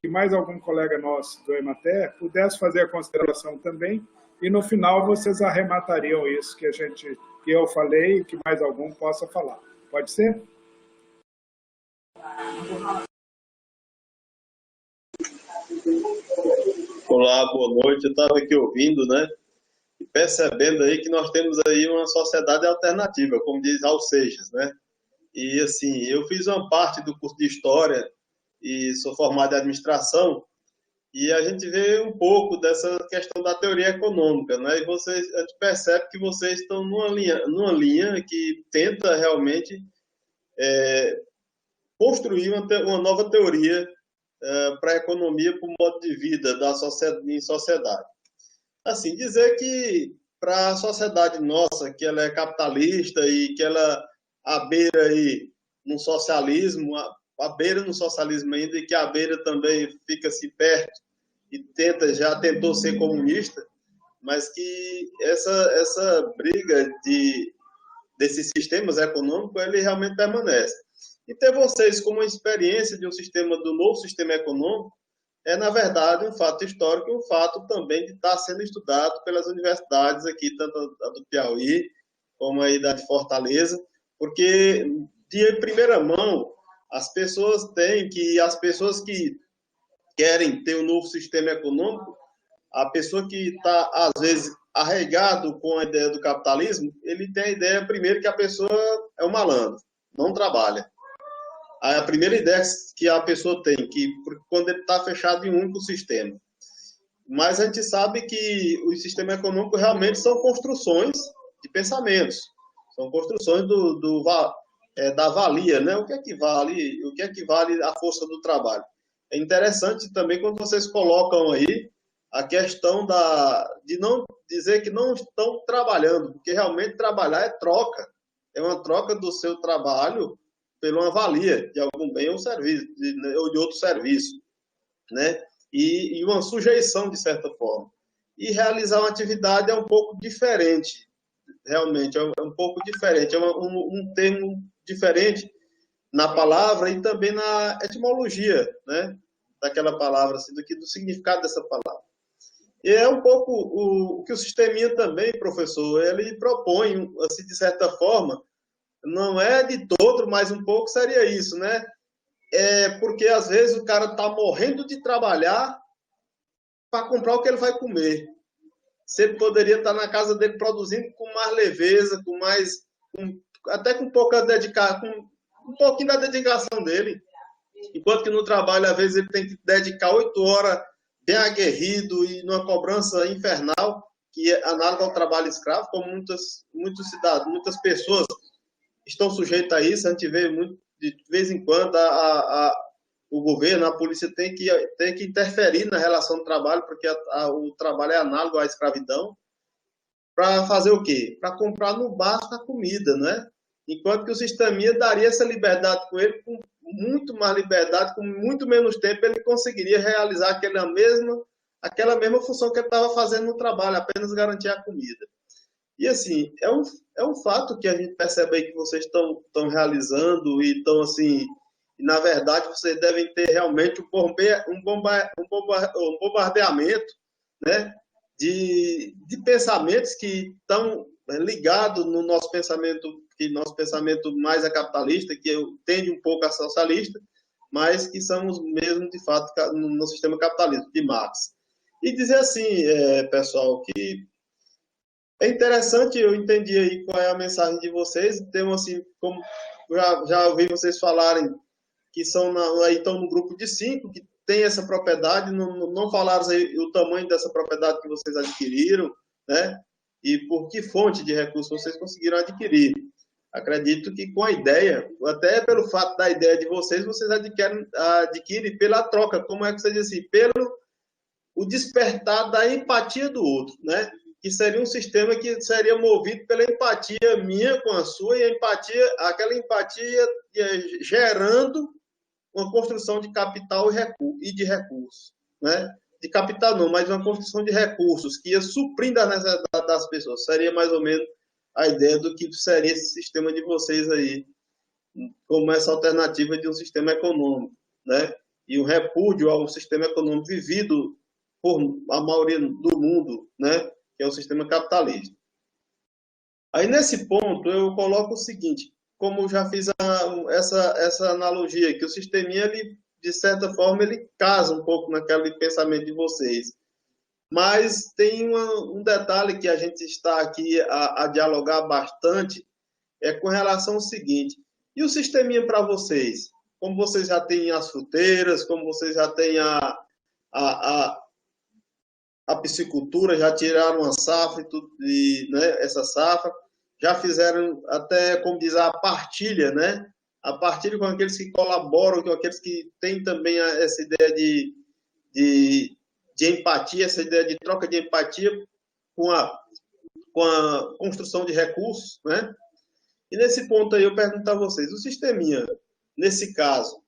que mais algum colega nosso do Emater pudesse fazer a consideração também, e no final vocês arrematariam isso que eu falei e que mais algum possa falar. Pode ser? Olá, boa noite. Eu estava aqui ouvindo, né? E percebendo aí que nós temos aí uma sociedade alternativa, como diz Alcejas, né? E assim, eu fiz uma parte do curso de História e sou formado em Administração, e a gente vê um pouco dessa questão da teoria econômica, né? E a gente percebe que vocês estão numa linha que tenta realmente construir uma nova teoria para a economia, para o modo de vida em sociedade. Assim, dizer que para a sociedade nossa, que ela é capitalista e que ela à beira aí no socialismo, à beira no socialismo ainda, e que à beira também fica-se perto e já tentou ser comunista, mas que essa briga desses sistemas econômicos, ele realmente permanece. E ter vocês como uma experiência do novo sistema econômico na verdade, um fato histórico e um fato também de estar sendo estudado pelas universidades aqui, tanto a do Piauí como aí da de Fortaleza, porque de primeira mão as pessoas que querem ter um novo sistema econômico, a pessoa que está, às vezes, arraigado com a ideia do capitalismo, ele tem a ideia, primeiro, que a pessoa é um malandro, não trabalha. A primeira ideia que a pessoa tem, que quando ele está fechado em um único sistema. Mas a gente sabe que o sistema econômico realmente são construções de pensamentos, são construções da valia, né? O que é que vale a força do trabalho? É interessante também quando vocês colocam aí a questão de não dizer que não estão trabalhando, porque realmente trabalhar é troca. É uma troca do seu trabalho por uma valia de algum bem ou serviço, ou de outro serviço, né? E uma sujeição, de certa forma. E realizar uma atividade é um pouco diferente, realmente, é um pouco diferente, é um termo diferente na palavra e também na etimologia, né? Daquela palavra, assim, do significado dessa palavra. E é um pouco o que o sisteminha também, professor, ele propõe, assim, de certa forma, não é de todo, mas um pouco seria isso, né? Porque às vezes o cara está morrendo de trabalhar para comprar o que ele vai comer. Se ele poderia estar na casa dele produzindo com mais leveza, até com pouca dedicação, com um pouquinho da dedicação dele. Enquanto que no trabalho, às vezes, ele tem que dedicar 8 horas bem aguerrido e numa cobrança infernal, que é análoga ao trabalho escravo, como muitas pessoas estão sujeitos a isso. A gente vê muito, de vez em quando o governo, a polícia tem que interferir na relação do trabalho, porque o trabalho é análogo à escravidão, para fazer o quê? Para comprar no básico a comida, né? Enquanto que o sisteminha daria essa liberdade com ele, com muito mais liberdade, com muito menos tempo, ele conseguiria realizar aquela mesma função que ele estava fazendo no trabalho, apenas garantir a comida. E, assim, é um fato que a gente percebe aí que vocês estão realizando e estão, assim, e, na verdade, vocês devem ter realmente um bombardeamento, né, de pensamentos que estão ligados no nosso pensamento, que nosso pensamento mais é capitalista, que tende um pouco a socialista, mas que somos mesmo, de fato, no sistema capitalista, de Marx. E dizer assim, pessoal, que é interessante, eu entendi aí qual é a mensagem de vocês. Temos, assim, como já ouvi vocês falarem, que estão no grupo de 5, que tem essa propriedade, não falaram aí o tamanho dessa propriedade que vocês adquiriram, né? E por que fonte de recursos vocês conseguiram adquirir. Acredito que com a ideia, até pelo fato da ideia de vocês adquirem pela troca, como é que você diz assim, pelo o despertar da empatia do outro, né? Que seria um sistema que seria movido pela empatia minha com a sua, e aquela empatia gerando uma construção de capital e de recursos, né? De capital não, mas uma construção de recursos que ia suprindo as necessidades das pessoas. Seria mais ou menos a ideia do que seria esse sistema de vocês aí como essa alternativa de um sistema econômico, né? E um repúdio ao sistema econômico vivido por a maioria do mundo, né? Que é o sistema capitalista. Aí, nesse ponto, eu coloco o seguinte, como eu já fiz essa analogia, que o sisteminha, ele, de certa forma, ele casa um pouco naquele pensamento de vocês. Mas tem um detalhe que a gente está aqui a dialogar bastante, é com relação ao seguinte, e o sisteminha para vocês? Como vocês já têm as fruteiras, como vocês já têm a piscicultura, já tiraram a safra, né, essa safra, já fizeram até, como diz, a partilha, né? A partilha com aqueles que colaboram, com aqueles que têm também essa ideia de empatia, essa ideia de troca de empatia com a construção de recursos, né? E nesse ponto aí eu pergunto a vocês, o sisteminha, nesse caso, o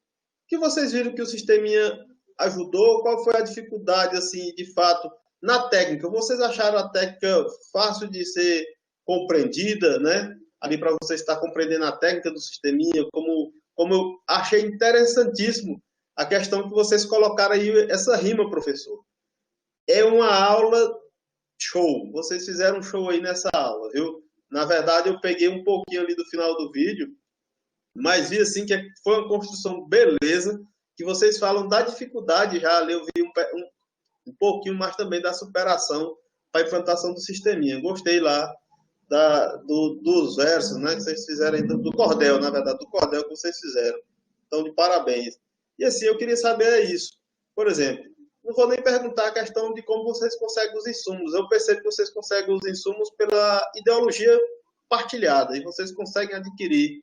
que vocês viram que o sisteminha ajudou? Qual foi a dificuldade, assim, de fato, na técnica? Vocês acharam a técnica fácil de ser compreendida, né? Ali para você estar compreendendo a técnica do sisteminha, como eu achei interessantíssimo a questão que vocês colocaram aí, essa rima, professor. É uma aula show. Vocês fizeram um show aí nessa aula, viu? Na verdade, eu peguei um pouquinho ali do final do vídeo, mas vi assim que foi uma construção beleza, que vocês falam da dificuldade já ali, eu vi um pouquinho mais também da superação para a implantação do sisteminha. Gostei lá dos versos, né, que vocês fizeram, do cordel, na verdade, do cordel que vocês fizeram. Então, de parabéns. E assim, eu queria saber isso. Por exemplo, não vou nem perguntar a questão de como vocês conseguem os insumos. Eu percebo que vocês conseguem os insumos pela ideologia partilhada, e vocês conseguem adquirir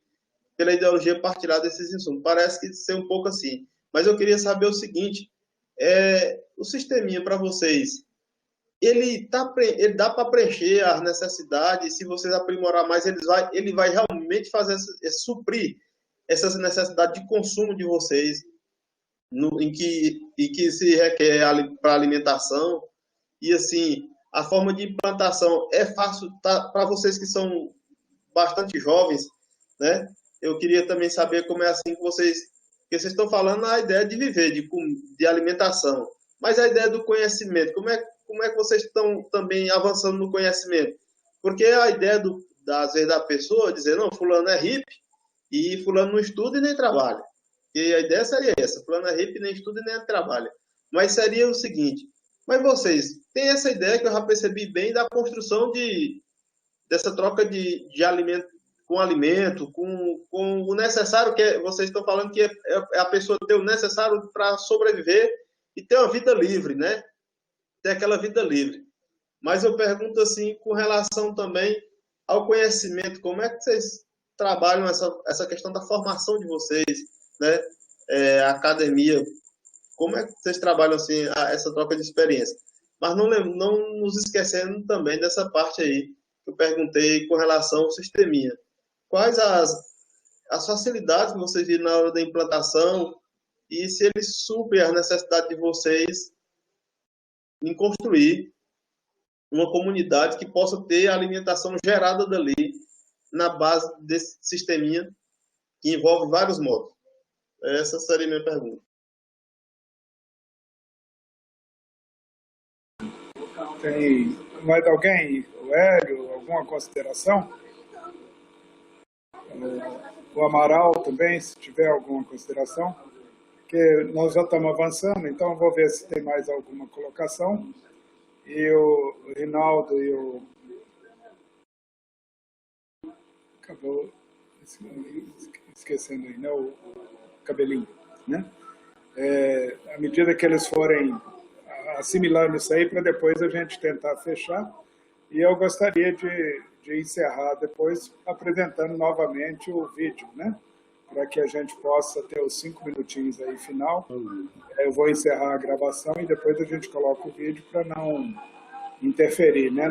pela ideologia partilhada esses insumos. Parece que ser um pouco assim. Mas eu queria saber o seguinte, o sisteminha para vocês, ele dá para preencher as necessidades, se vocês aprimorar mais, ele vai realmente fazer suprir essas necessidades de consumo de vocês, em que se requer para alimentação, e assim, a forma de implantação é fácil para vocês que são bastante jovens, né? Eu queria também saber como é assim que vocês estão falando a ideia de viver, de alimentação, mas a ideia do conhecimento, como é que vocês estão também avançando no conhecimento? Porque a ideia às vezes da pessoa dizer, não, fulano é hippie e fulano não estuda e nem trabalha. E a ideia seria essa, fulano é hippie, nem estuda e nem trabalha. Mas seria o seguinte, mas vocês têm essa ideia que eu já percebi bem da construção dessa troca de alimento, com o necessário, que vocês estão falando que é a pessoa ter o necessário para sobreviver e ter uma vida livre, né? Ter aquela vida livre. Mas eu pergunto assim, com relação também ao conhecimento, como é que vocês trabalham essa questão da formação de vocês, né? A academia, como é que vocês trabalham assim essa troca de experiência? Mas não nos esquecendo também dessa parte aí que eu perguntei com relação ao sisteminha. Quais as facilidades que vocês viram na hora da implantação e se eles suprem as necessidades de vocês em construir uma comunidade que possa ter a alimentação gerada dali na base desse sisteminha que envolve vários modos. Essa seria a minha pergunta. Tem mais alguém, o Hélio, alguma consideração? O Amaral também, se tiver alguma consideração? Porque nós já estamos avançando, então vou ver se tem mais alguma colocação. E o Rinaldo e o... Acabou esquecendo aí, né? O Cabelinho, né? À medida que eles forem assimilando isso aí, para depois a gente tentar fechar. E eu gostaria de encerrar depois apresentando novamente o vídeo, né? Para que a gente possa ter os 5 minutinhos aí final. Eu vou encerrar a gravação e depois a gente coloca o vídeo para não interferir, né,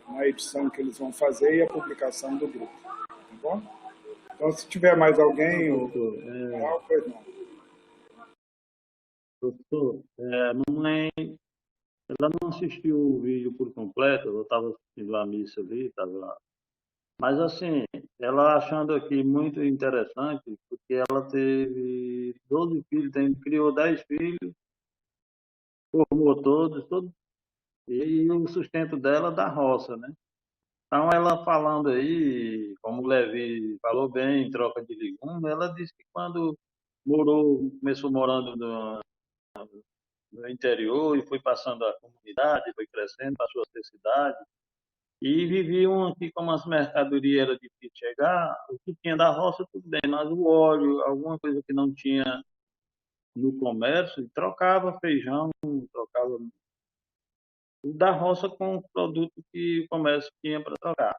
na edição que eles vão fazer e a publicação do grupo. Tá bom? Então, se tiver mais alguém, pois não. Doutor, a mamãe, ela não assistiu o vídeo por completo, eu estava assistindo a missa ali, estava lá Mas, assim, ela achando aqui muito interessante, porque ela teve 12 filhos, criou 10 filhos, formou todos, e o sustento dela da roça, né? Então, ela falando aí, como o Levi falou bem, em troca de legumes, ela disse que quando começou morando no interior e foi passando a comunidade, foi crescendo, passou a ter cidade, e viviam aqui como as mercadorias era difícil chegar, o que tinha da roça tudo bem, mas o óleo, alguma coisa que não tinha no comércio, trocava feijão, trocava da roça com o produto que o comércio tinha para trocar.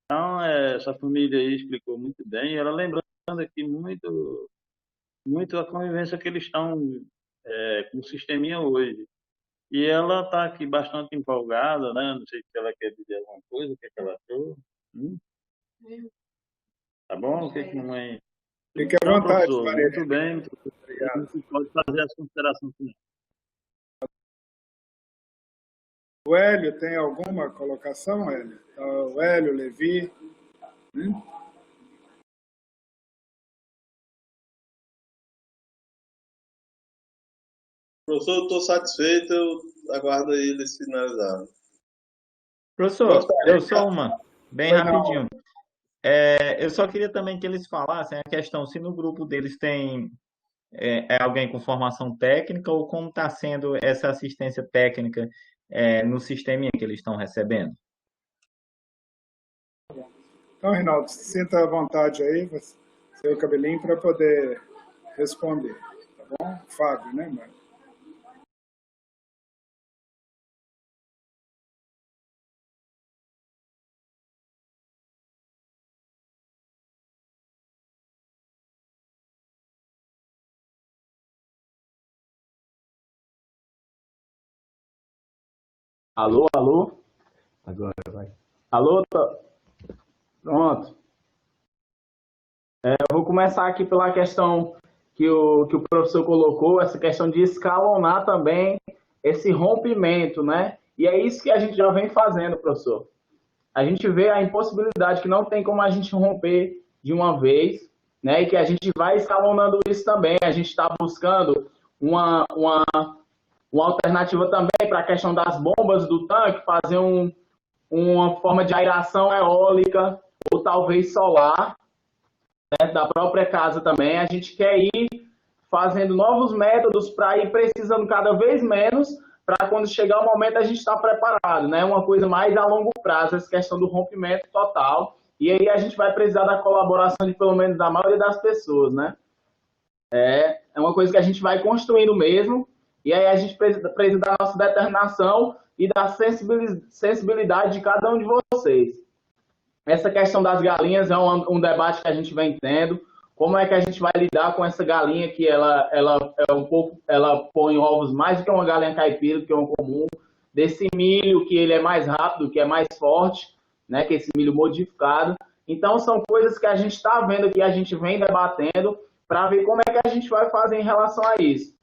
Então, essa família aí explicou muito bem, e ela lembrando aqui muito a convivência que eles estão com o sisteminha hoje. E ela está aqui bastante empolgada, né? Não sei se ela quer dizer alguma coisa, o que, é que ela achou. Tá bom? O que, que mamãe. Fique à Então, vontade, professor, Maria. muito bem. Obrigado. Você pode fazer as considerações finais. O Hélio tem alguma colocação, Hélio? O Hélio, Levi. Professor, eu estou satisfeito, eu aguardo aí eles finalizarem. Professor, eu sou uma, bem Foi não. rapidinho. Eu só queria também que eles falassem a questão se no grupo deles tem alguém com formação técnica ou como está sendo essa assistência técnica no sisteminha que eles estão recebendo. Então, Reinaldo, sinta à vontade aí, seu cabelinho, para poder responder. Tá bom? Fábio, né, mano? Alô, alô? Agora vai. Alô, pronto. Eu vou começar aqui pela questão que o professor colocou, essa questão de escalonar também esse rompimento, né? E é isso que a gente já vem fazendo, professor. A gente vê a impossibilidade que não tem como a gente romper de uma vez, né? E que a gente vai escalonando isso também. A gente está buscando uma alternativa também para a questão das bombas do tanque, fazer uma forma de aeração eólica ou talvez solar, né, da própria casa também. A gente quer ir fazendo novos métodos para ir precisando cada vez menos, para quando chegar o momento a gente estar preparado, né? Uma coisa mais a longo prazo, essa questão do rompimento total. E aí a gente vai precisar da colaboração de pelo menos da maioria das pessoas, né? É uma coisa que a gente vai construindo mesmo, e aí a gente precisa da nossa determinação e da sensibilidade de cada um de vocês. Essa questão das galinhas é um debate que a gente vem tendo. Como é que a gente vai lidar com essa galinha que ela põe ovos mais do que uma galinha caipira, do que uma comum, desse milho que ele é mais rápido, que é mais forte, né, que é esse milho modificado. Então são coisas que a gente está vendo aqui, a gente vem debatendo para ver como é que a gente vai fazer em relação a isso.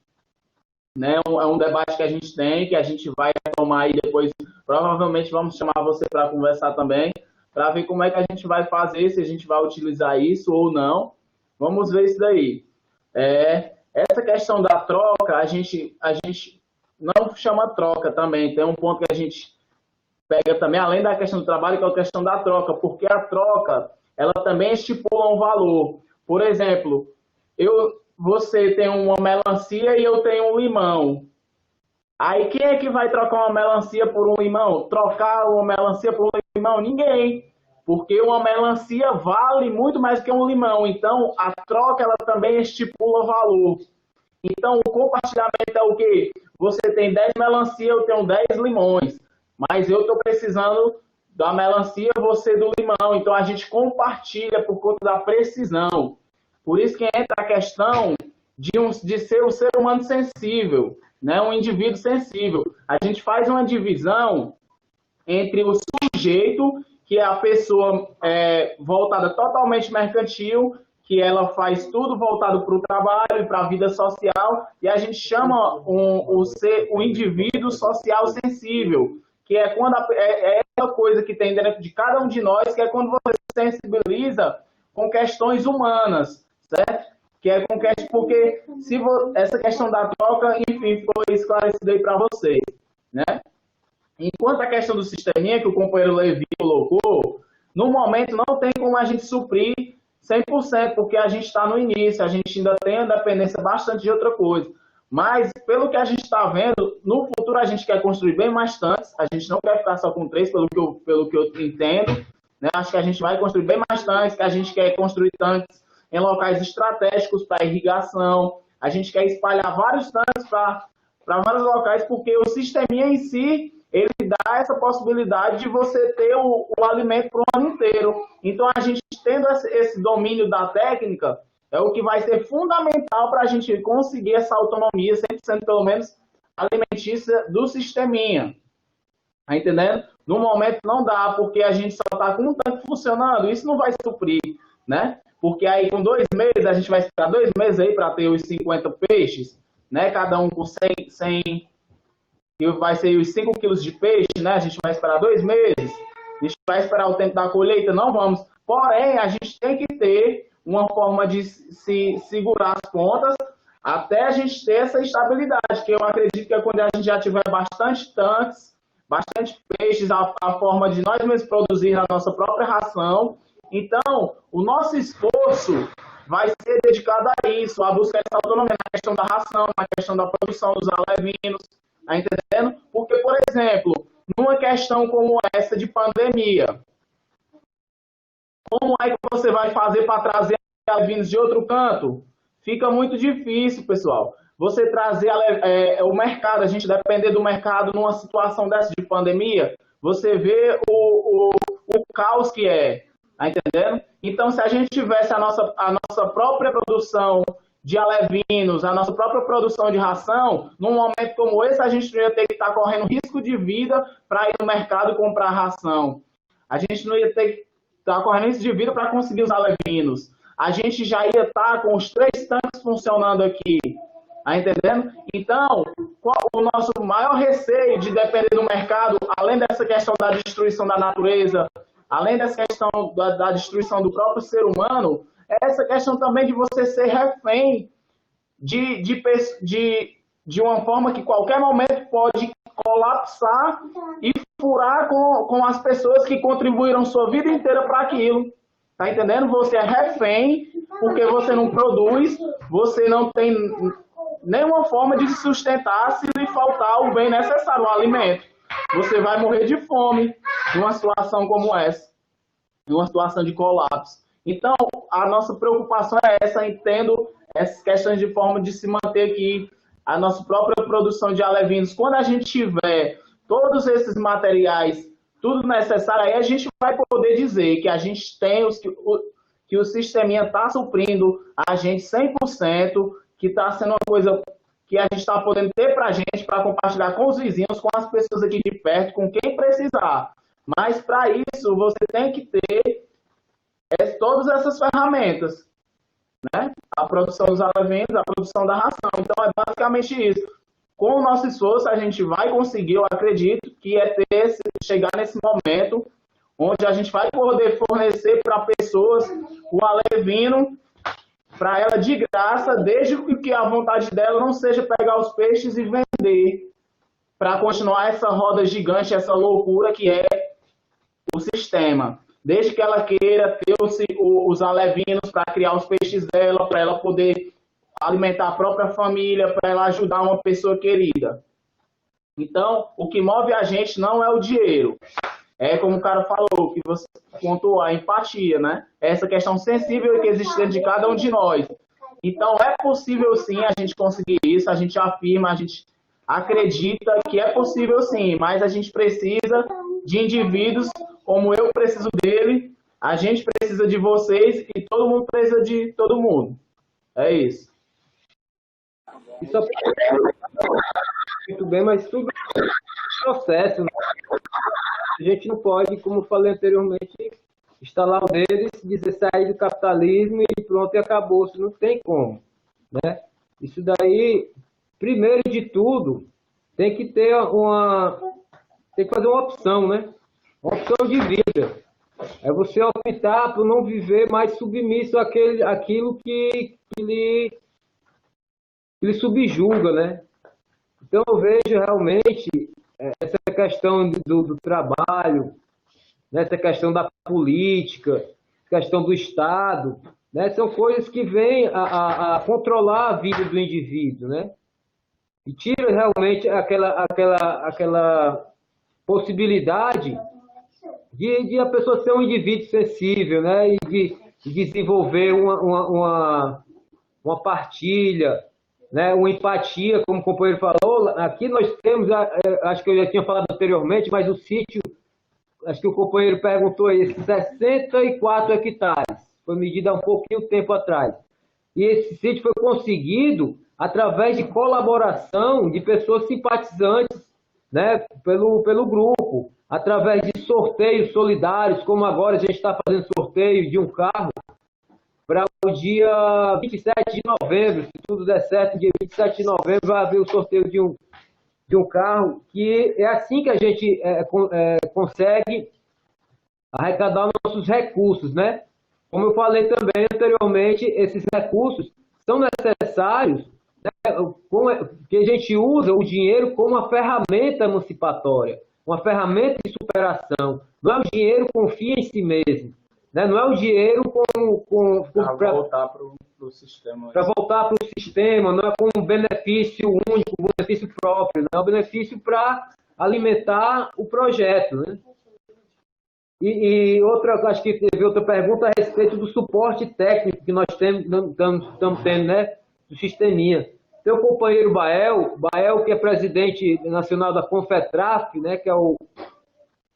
Né? É um debate que a gente tem, que a gente vai tomar aí depois. Provavelmente vamos chamar você para conversar também, para ver como é que a gente vai fazer, se a gente vai utilizar isso ou não. Vamos ver isso daí. Essa questão da troca, a gente não chama troca também. Tem um ponto que a gente pega também, além da questão do trabalho, que é a questão da troca, porque a troca, ela também estipula um valor. Por exemplo, você tem uma melancia e eu tenho um limão. Aí quem é que vai trocar uma melancia por um limão? Trocar uma melancia por um limão? Ninguém. Porque uma melancia vale muito mais que um limão. Então, a troca ela também estipula valor. Então, o compartilhamento é o quê? Você tem 10 melancias, eu tenho 10 limões. Mas eu estou precisando da melancia, você do limão. Então, a gente compartilha por conta da precisão. Por isso que entra a questão de ser um ser humano sensível, né? Um indivíduo sensível. A gente faz uma divisão entre o sujeito, que é a pessoa voltada totalmente mercantil, que ela faz tudo voltado para o trabalho e para a vida social, e a gente chama o indivíduo social sensível, que é quando é essa coisa que tem dentro de cada um de nós, que é quando você sensibiliza com questões humanas, certo? Que é com questão, porque essa questão da troca, enfim, foi esclarecida aí para vocês, né? Enquanto a questão do sisteminha, que o companheiro Levi colocou, no momento não tem como a gente suprir 100%, porque a gente está no início, a gente ainda tem a dependência bastante de outra coisa. Mas, pelo que a gente está vendo, no futuro a gente quer construir bem mais tanques, a gente não quer ficar só com 3, pelo que eu entendo, né? Acho que a gente vai construir bem mais tanques, que a gente quer construir tanques em locais estratégicos para irrigação, a gente quer espalhar vários tanques para vários locais, porque o sisteminha em si, ele dá essa possibilidade de você ter o alimento para o ano inteiro. Então, a gente tendo esse domínio da técnica, é o que vai ser fundamental para a gente conseguir essa autonomia, 100% pelo menos, alimentícia do sisteminha. Tá entendendo? No momento não dá, porque a gente só está com um tanque funcionando, isso não vai suprir, né? Porque aí com 2 meses, a gente vai esperar 2 meses aí para ter os 50 peixes, né? Cada um com 100 e vai ser os 5 quilos de peixe, né? A gente vai esperar 2 meses, a gente vai esperar o tempo da colheita, não vamos. Porém, a gente tem que ter uma forma de se segurar as pontas até a gente ter essa estabilidade, que eu acredito que é quando a gente já tiver bastante tanques, bastante peixes, a forma de nós mesmos produzir a nossa própria ração. Então, o nosso esforço vai ser dedicado a isso, a buscar essa autonomia na questão da ração, na questão da produção dos alevinos, tá entendendo? Porque, por exemplo, numa questão como essa de pandemia, como é que você vai fazer para trazer alevinos de outro canto? Fica muito difícil, pessoal. Você trazer o mercado, a gente depender do mercado numa situação dessa de pandemia, você vê o caos que é, tá entendendo? Então, se a gente tivesse a nossa própria produção de alevinos, a nossa própria produção de ração, num momento como esse, a gente não ia ter que estar correndo risco de vida para ir no mercado comprar ração. A gente não ia ter que estar correndo risco de vida para conseguir os alevinos. A gente já ia estar com os 3 tanques funcionando aqui. Tá entendendo? Então, qual o nosso maior receio de depender do mercado, além dessa questão da destruição da natureza, além dessa questão da destruição do próprio ser humano, é essa questão também de você ser refém de uma forma que qualquer momento pode colapsar e furar com as pessoas que contribuíram sua vida inteira para aquilo. Tá entendendo? Você é refém porque você não produz, você não tem nenhuma forma de se sustentar se lhe faltar o bem necessário, o alimento. Você vai morrer de fome numa situação como essa, numa situação de colapso. Então, a nossa preocupação é essa, entendo essas questões de forma de se manter aqui a nossa própria produção de alevinos. Quando a gente tiver todos esses materiais, tudo necessário, aí a gente vai poder dizer que a gente tem que o sisteminha está suprindo a gente 100%, que está sendo uma coisa que a gente está podendo ter para a gente, para compartilhar com os vizinhos, com as pessoas aqui de perto, com quem precisar. Mas, para isso, você tem que ter todas essas ferramentas, né? A produção dos alimentos, a produção da ração. Então, é basicamente isso. Com o nosso esforço, a gente vai conseguir, eu acredito, que é chegar nesse momento onde a gente vai poder fornecer para pessoas o alevino, para ela de graça, desde que a vontade dela não seja pegar os peixes e vender, para continuar essa roda gigante, essa loucura que é o sistema. Desde que ela queira ter os alevinos para criar os peixes dela, para ela poder alimentar a própria família, para ela ajudar uma pessoa querida. Então, o que move a gente não é o dinheiro. É como o cara falou, que você contou, a empatia, né? Essa questão sensível que existe dentro de cada um de nós. Então, é possível sim a gente conseguir isso, a gente afirma, a gente acredita que é possível sim, mas a gente precisa de indivíduos como eu preciso dele, a gente precisa de vocês e todo mundo precisa de todo mundo. É isso. Isso muito bem, mas tudo é um processo, né? A gente não pode, como eu falei anteriormente, instalar o dedo e dizer sair do capitalismo e pronto, e acabou. Isso não tem como, né? Isso daí, primeiro de tudo, tem que ter tem que fazer uma opção, né? Uma opção de vida. É você optar por não viver mais submisso àquilo que lhe subjuga, né? Então eu vejo realmente essa questão do trabalho, né? Essa questão da política, questão do Estado, né? São coisas que vêm a controlar a vida do indivíduo, né? E tira realmente aquela possibilidade de a pessoa ser um indivíduo sensível, né? E de desenvolver uma partilha, né? Uma empatia, como o companheiro falou. Aqui nós temos, acho que eu já tinha falado anteriormente, mas o sítio, acho que o companheiro perguntou aí, 64 hectares, foi medido há um pouquinho tempo atrás. E esse sítio foi conseguido através de colaboração de pessoas simpatizantes, né, pelo grupo, através de sorteios solidários, como agora a gente está fazendo sorteio de um carro para o dia 27 de novembro, se tudo der certo, dia 27 de novembro vai haver o sorteio de um carro, que é assim que a gente consegue arrecadar nossos recursos, né? Como eu falei também anteriormente, esses recursos são necessários, né, que a gente usa o dinheiro como uma ferramenta emancipatória, uma ferramenta de superação. Não é o dinheiro que confia em si mesmo, né? Não é o dinheiro para voltar para o sistema. Para voltar para o sistema, não é como um benefício único, um benefício próprio, não é um benefício para alimentar o projeto, né? E outra, acho que teve outra pergunta a respeito do suporte técnico que nós estamos tendo, né, do sisteminha. Tem o companheiro Bael, que é presidente nacional da Confetraf, né, que é a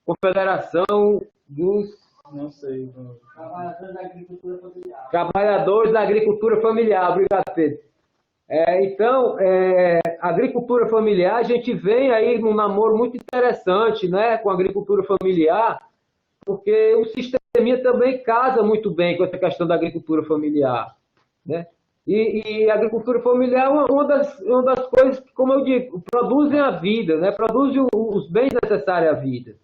Confederação dos... Não sei. Trabalhadores da Agricultura Familiar. Obrigado, Pedro. Então, a agricultura familiar, a gente vem aí num namoro muito interessante, né, com a agricultura familiar, porque o sisteminha também casa muito bem com essa questão da agricultura familiar, né? E a agricultura familiar é uma das coisas que, como eu digo, produzem a vida, né? Produzem os bens necessários à vida.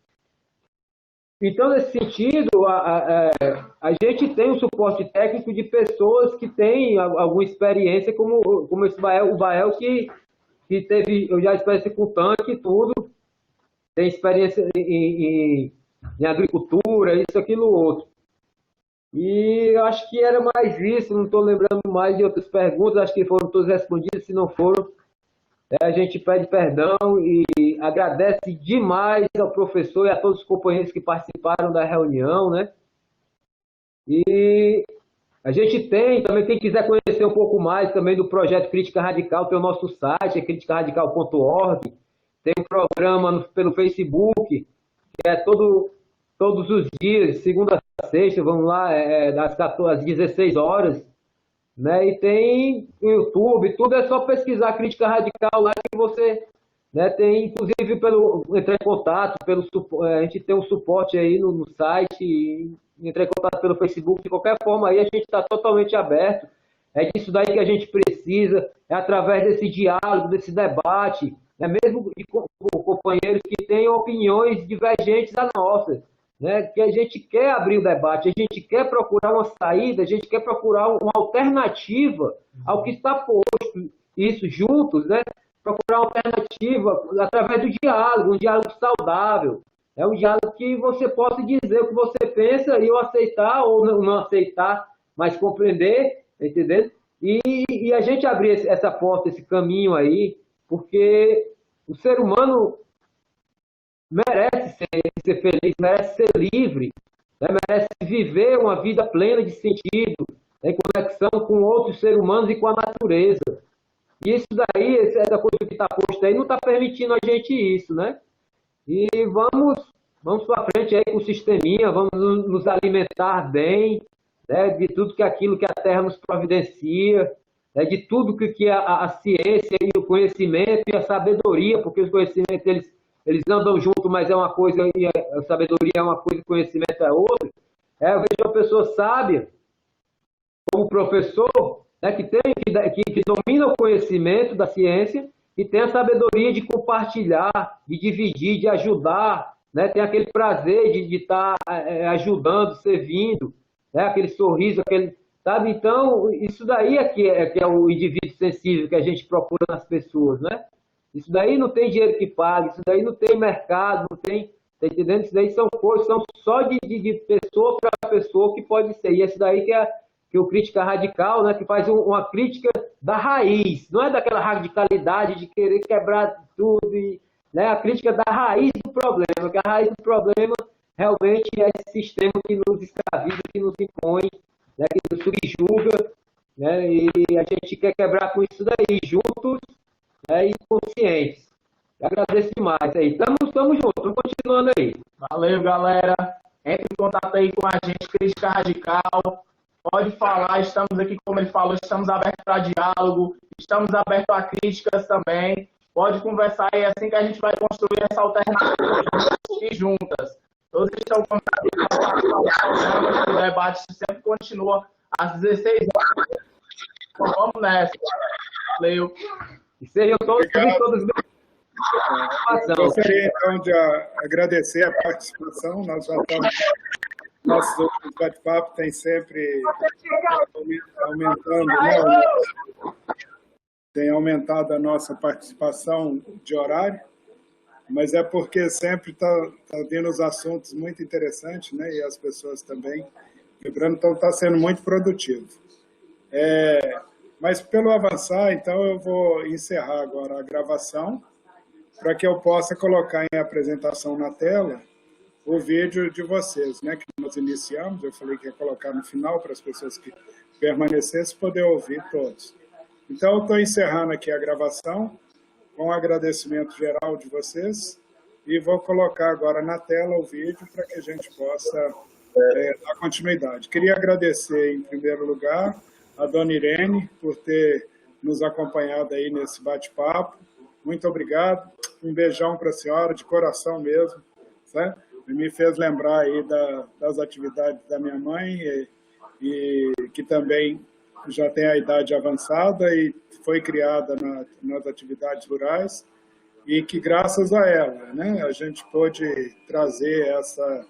Então, nesse sentido, a gente tem um suporte técnico de pessoas que têm alguma experiência, como esse o Bael que teve, eu já experiência com tanque e tudo, tem experiência em agricultura, isso, aquilo, outro. E eu acho que era mais isso, não estou lembrando mais de outras perguntas, acho que foram todas respondidas, se não foram, a gente pede perdão e agradece demais ao professor e a todos os companheiros que participaram da reunião, né? E a gente tem, também quem quiser conhecer um pouco mais também do projeto Crítica Radical, tem o nosso site, é criticaradical.org, tem um programa pelo Facebook, que é todos os dias, segunda a sexta, vamos lá, às 16 horas, né? E tem o YouTube, tudo é só pesquisar Crítica Radical lá que você, né, tem, inclusive, entrar em contato, a gente tem um suporte aí no site, e entrar em contato pelo Facebook, de qualquer forma aí a gente está totalmente aberto, é disso daí que a gente precisa, é através desse diálogo, desse debate, né, mesmo com companheiros que têm opiniões divergentes da nossa, né, que a gente quer abrir o debate, a gente quer procurar uma saída, a gente quer procurar uma alternativa ao que está posto, isso juntos, né, procurar uma alternativa através do diálogo, um diálogo saudável, é um diálogo que você possa dizer o que você pensa e eu aceitar ou não aceitar, mas compreender, entendeu? E a gente abrir essa porta, esse caminho aí, porque o ser humano merece ser feliz, merece ser livre, né? Merece viver uma vida plena de sentido, né? Em conexão com outros seres humanos e com a natureza. E isso daí, essa coisa que está posta aí, não está permitindo a gente isso, né? E vamos para frente aí com o sisteminha, vamos nos alimentar bem, né? De tudo aquilo que a Terra nos providencia, né? De tudo que a ciência e o conhecimento e a sabedoria, porque os conhecimentos, eles andam juntos, mas é uma coisa, e a sabedoria é uma coisa, o conhecimento é outra. Eu vejo uma pessoa sábia, como professor, né, que domina o conhecimento da ciência e tem a sabedoria de compartilhar, de dividir, de ajudar, né? Tem aquele prazer de estar ajudando, servindo, né? Aquele sorriso, aquele, sabe? Então, isso daí que é o indivíduo sensível que a gente procura nas pessoas, né? Isso daí não tem dinheiro que pague, isso daí não tem mercado, não tem, tá entendendo? Isso daí são coisas, são só de pessoa para pessoa que pode ser. E isso daí que o crítica radical, né? Que faz uma crítica da raiz, não é daquela radicalidade de querer quebrar tudo, né? A crítica da raiz do problema, que a raiz do problema realmente é esse sistema que nos escraviza, que nos impõe, né? Que nos subjuga, né? E a gente quer quebrar com isso daí, juntos, né? E conscientes. Eu agradeço demais aí. Estamos juntos, estamos continuando aí. Valeu, galera. Entre em contato aí com a gente, Crítica Radical. Pode falar, estamos aqui, como ele falou, estamos abertos para diálogo, estamos abertos a críticas também. Pode conversar aí, assim que a gente vai construir essa alternativa e juntas. Todos estão convidados, o debate sempre continua às 16 horas. Então, vamos nessa. Valeu. E sejam todos Gostaria, então, de agradecer a participação. Nós já estamos... Nossos outros bate-papo tem sempre aumentando, né? Tem aumentado a nossa participação de horário, mas é porque sempre tá vindo os assuntos muito interessantes, né? E as pessoas também vibrando, então está sendo muito produtivo. Mas pelo avançar, então eu vou encerrar agora a gravação para que eu possa colocar em apresentação na tela o vídeo de vocês, né, que nós iniciamos. Eu falei que ia colocar no final para as pessoas que permanecessem poder ouvir todos. Então, eu estou encerrando aqui a gravação com um agradecimento geral de vocês e vou colocar agora na tela o vídeo para que a gente possa dar continuidade. Queria agradecer, em primeiro lugar, a dona Irene por ter nos acompanhado aí nesse bate-papo. Muito obrigado. Um beijão para a senhora, de coração mesmo, certo? Me fez lembrar aí das atividades da minha mãe, e que também já tem a idade avançada e foi criada nas atividades rurais, e que graças a ela, né, a gente pôde trazer essa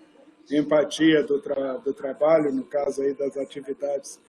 empatia do trabalho, no caso aí das atividades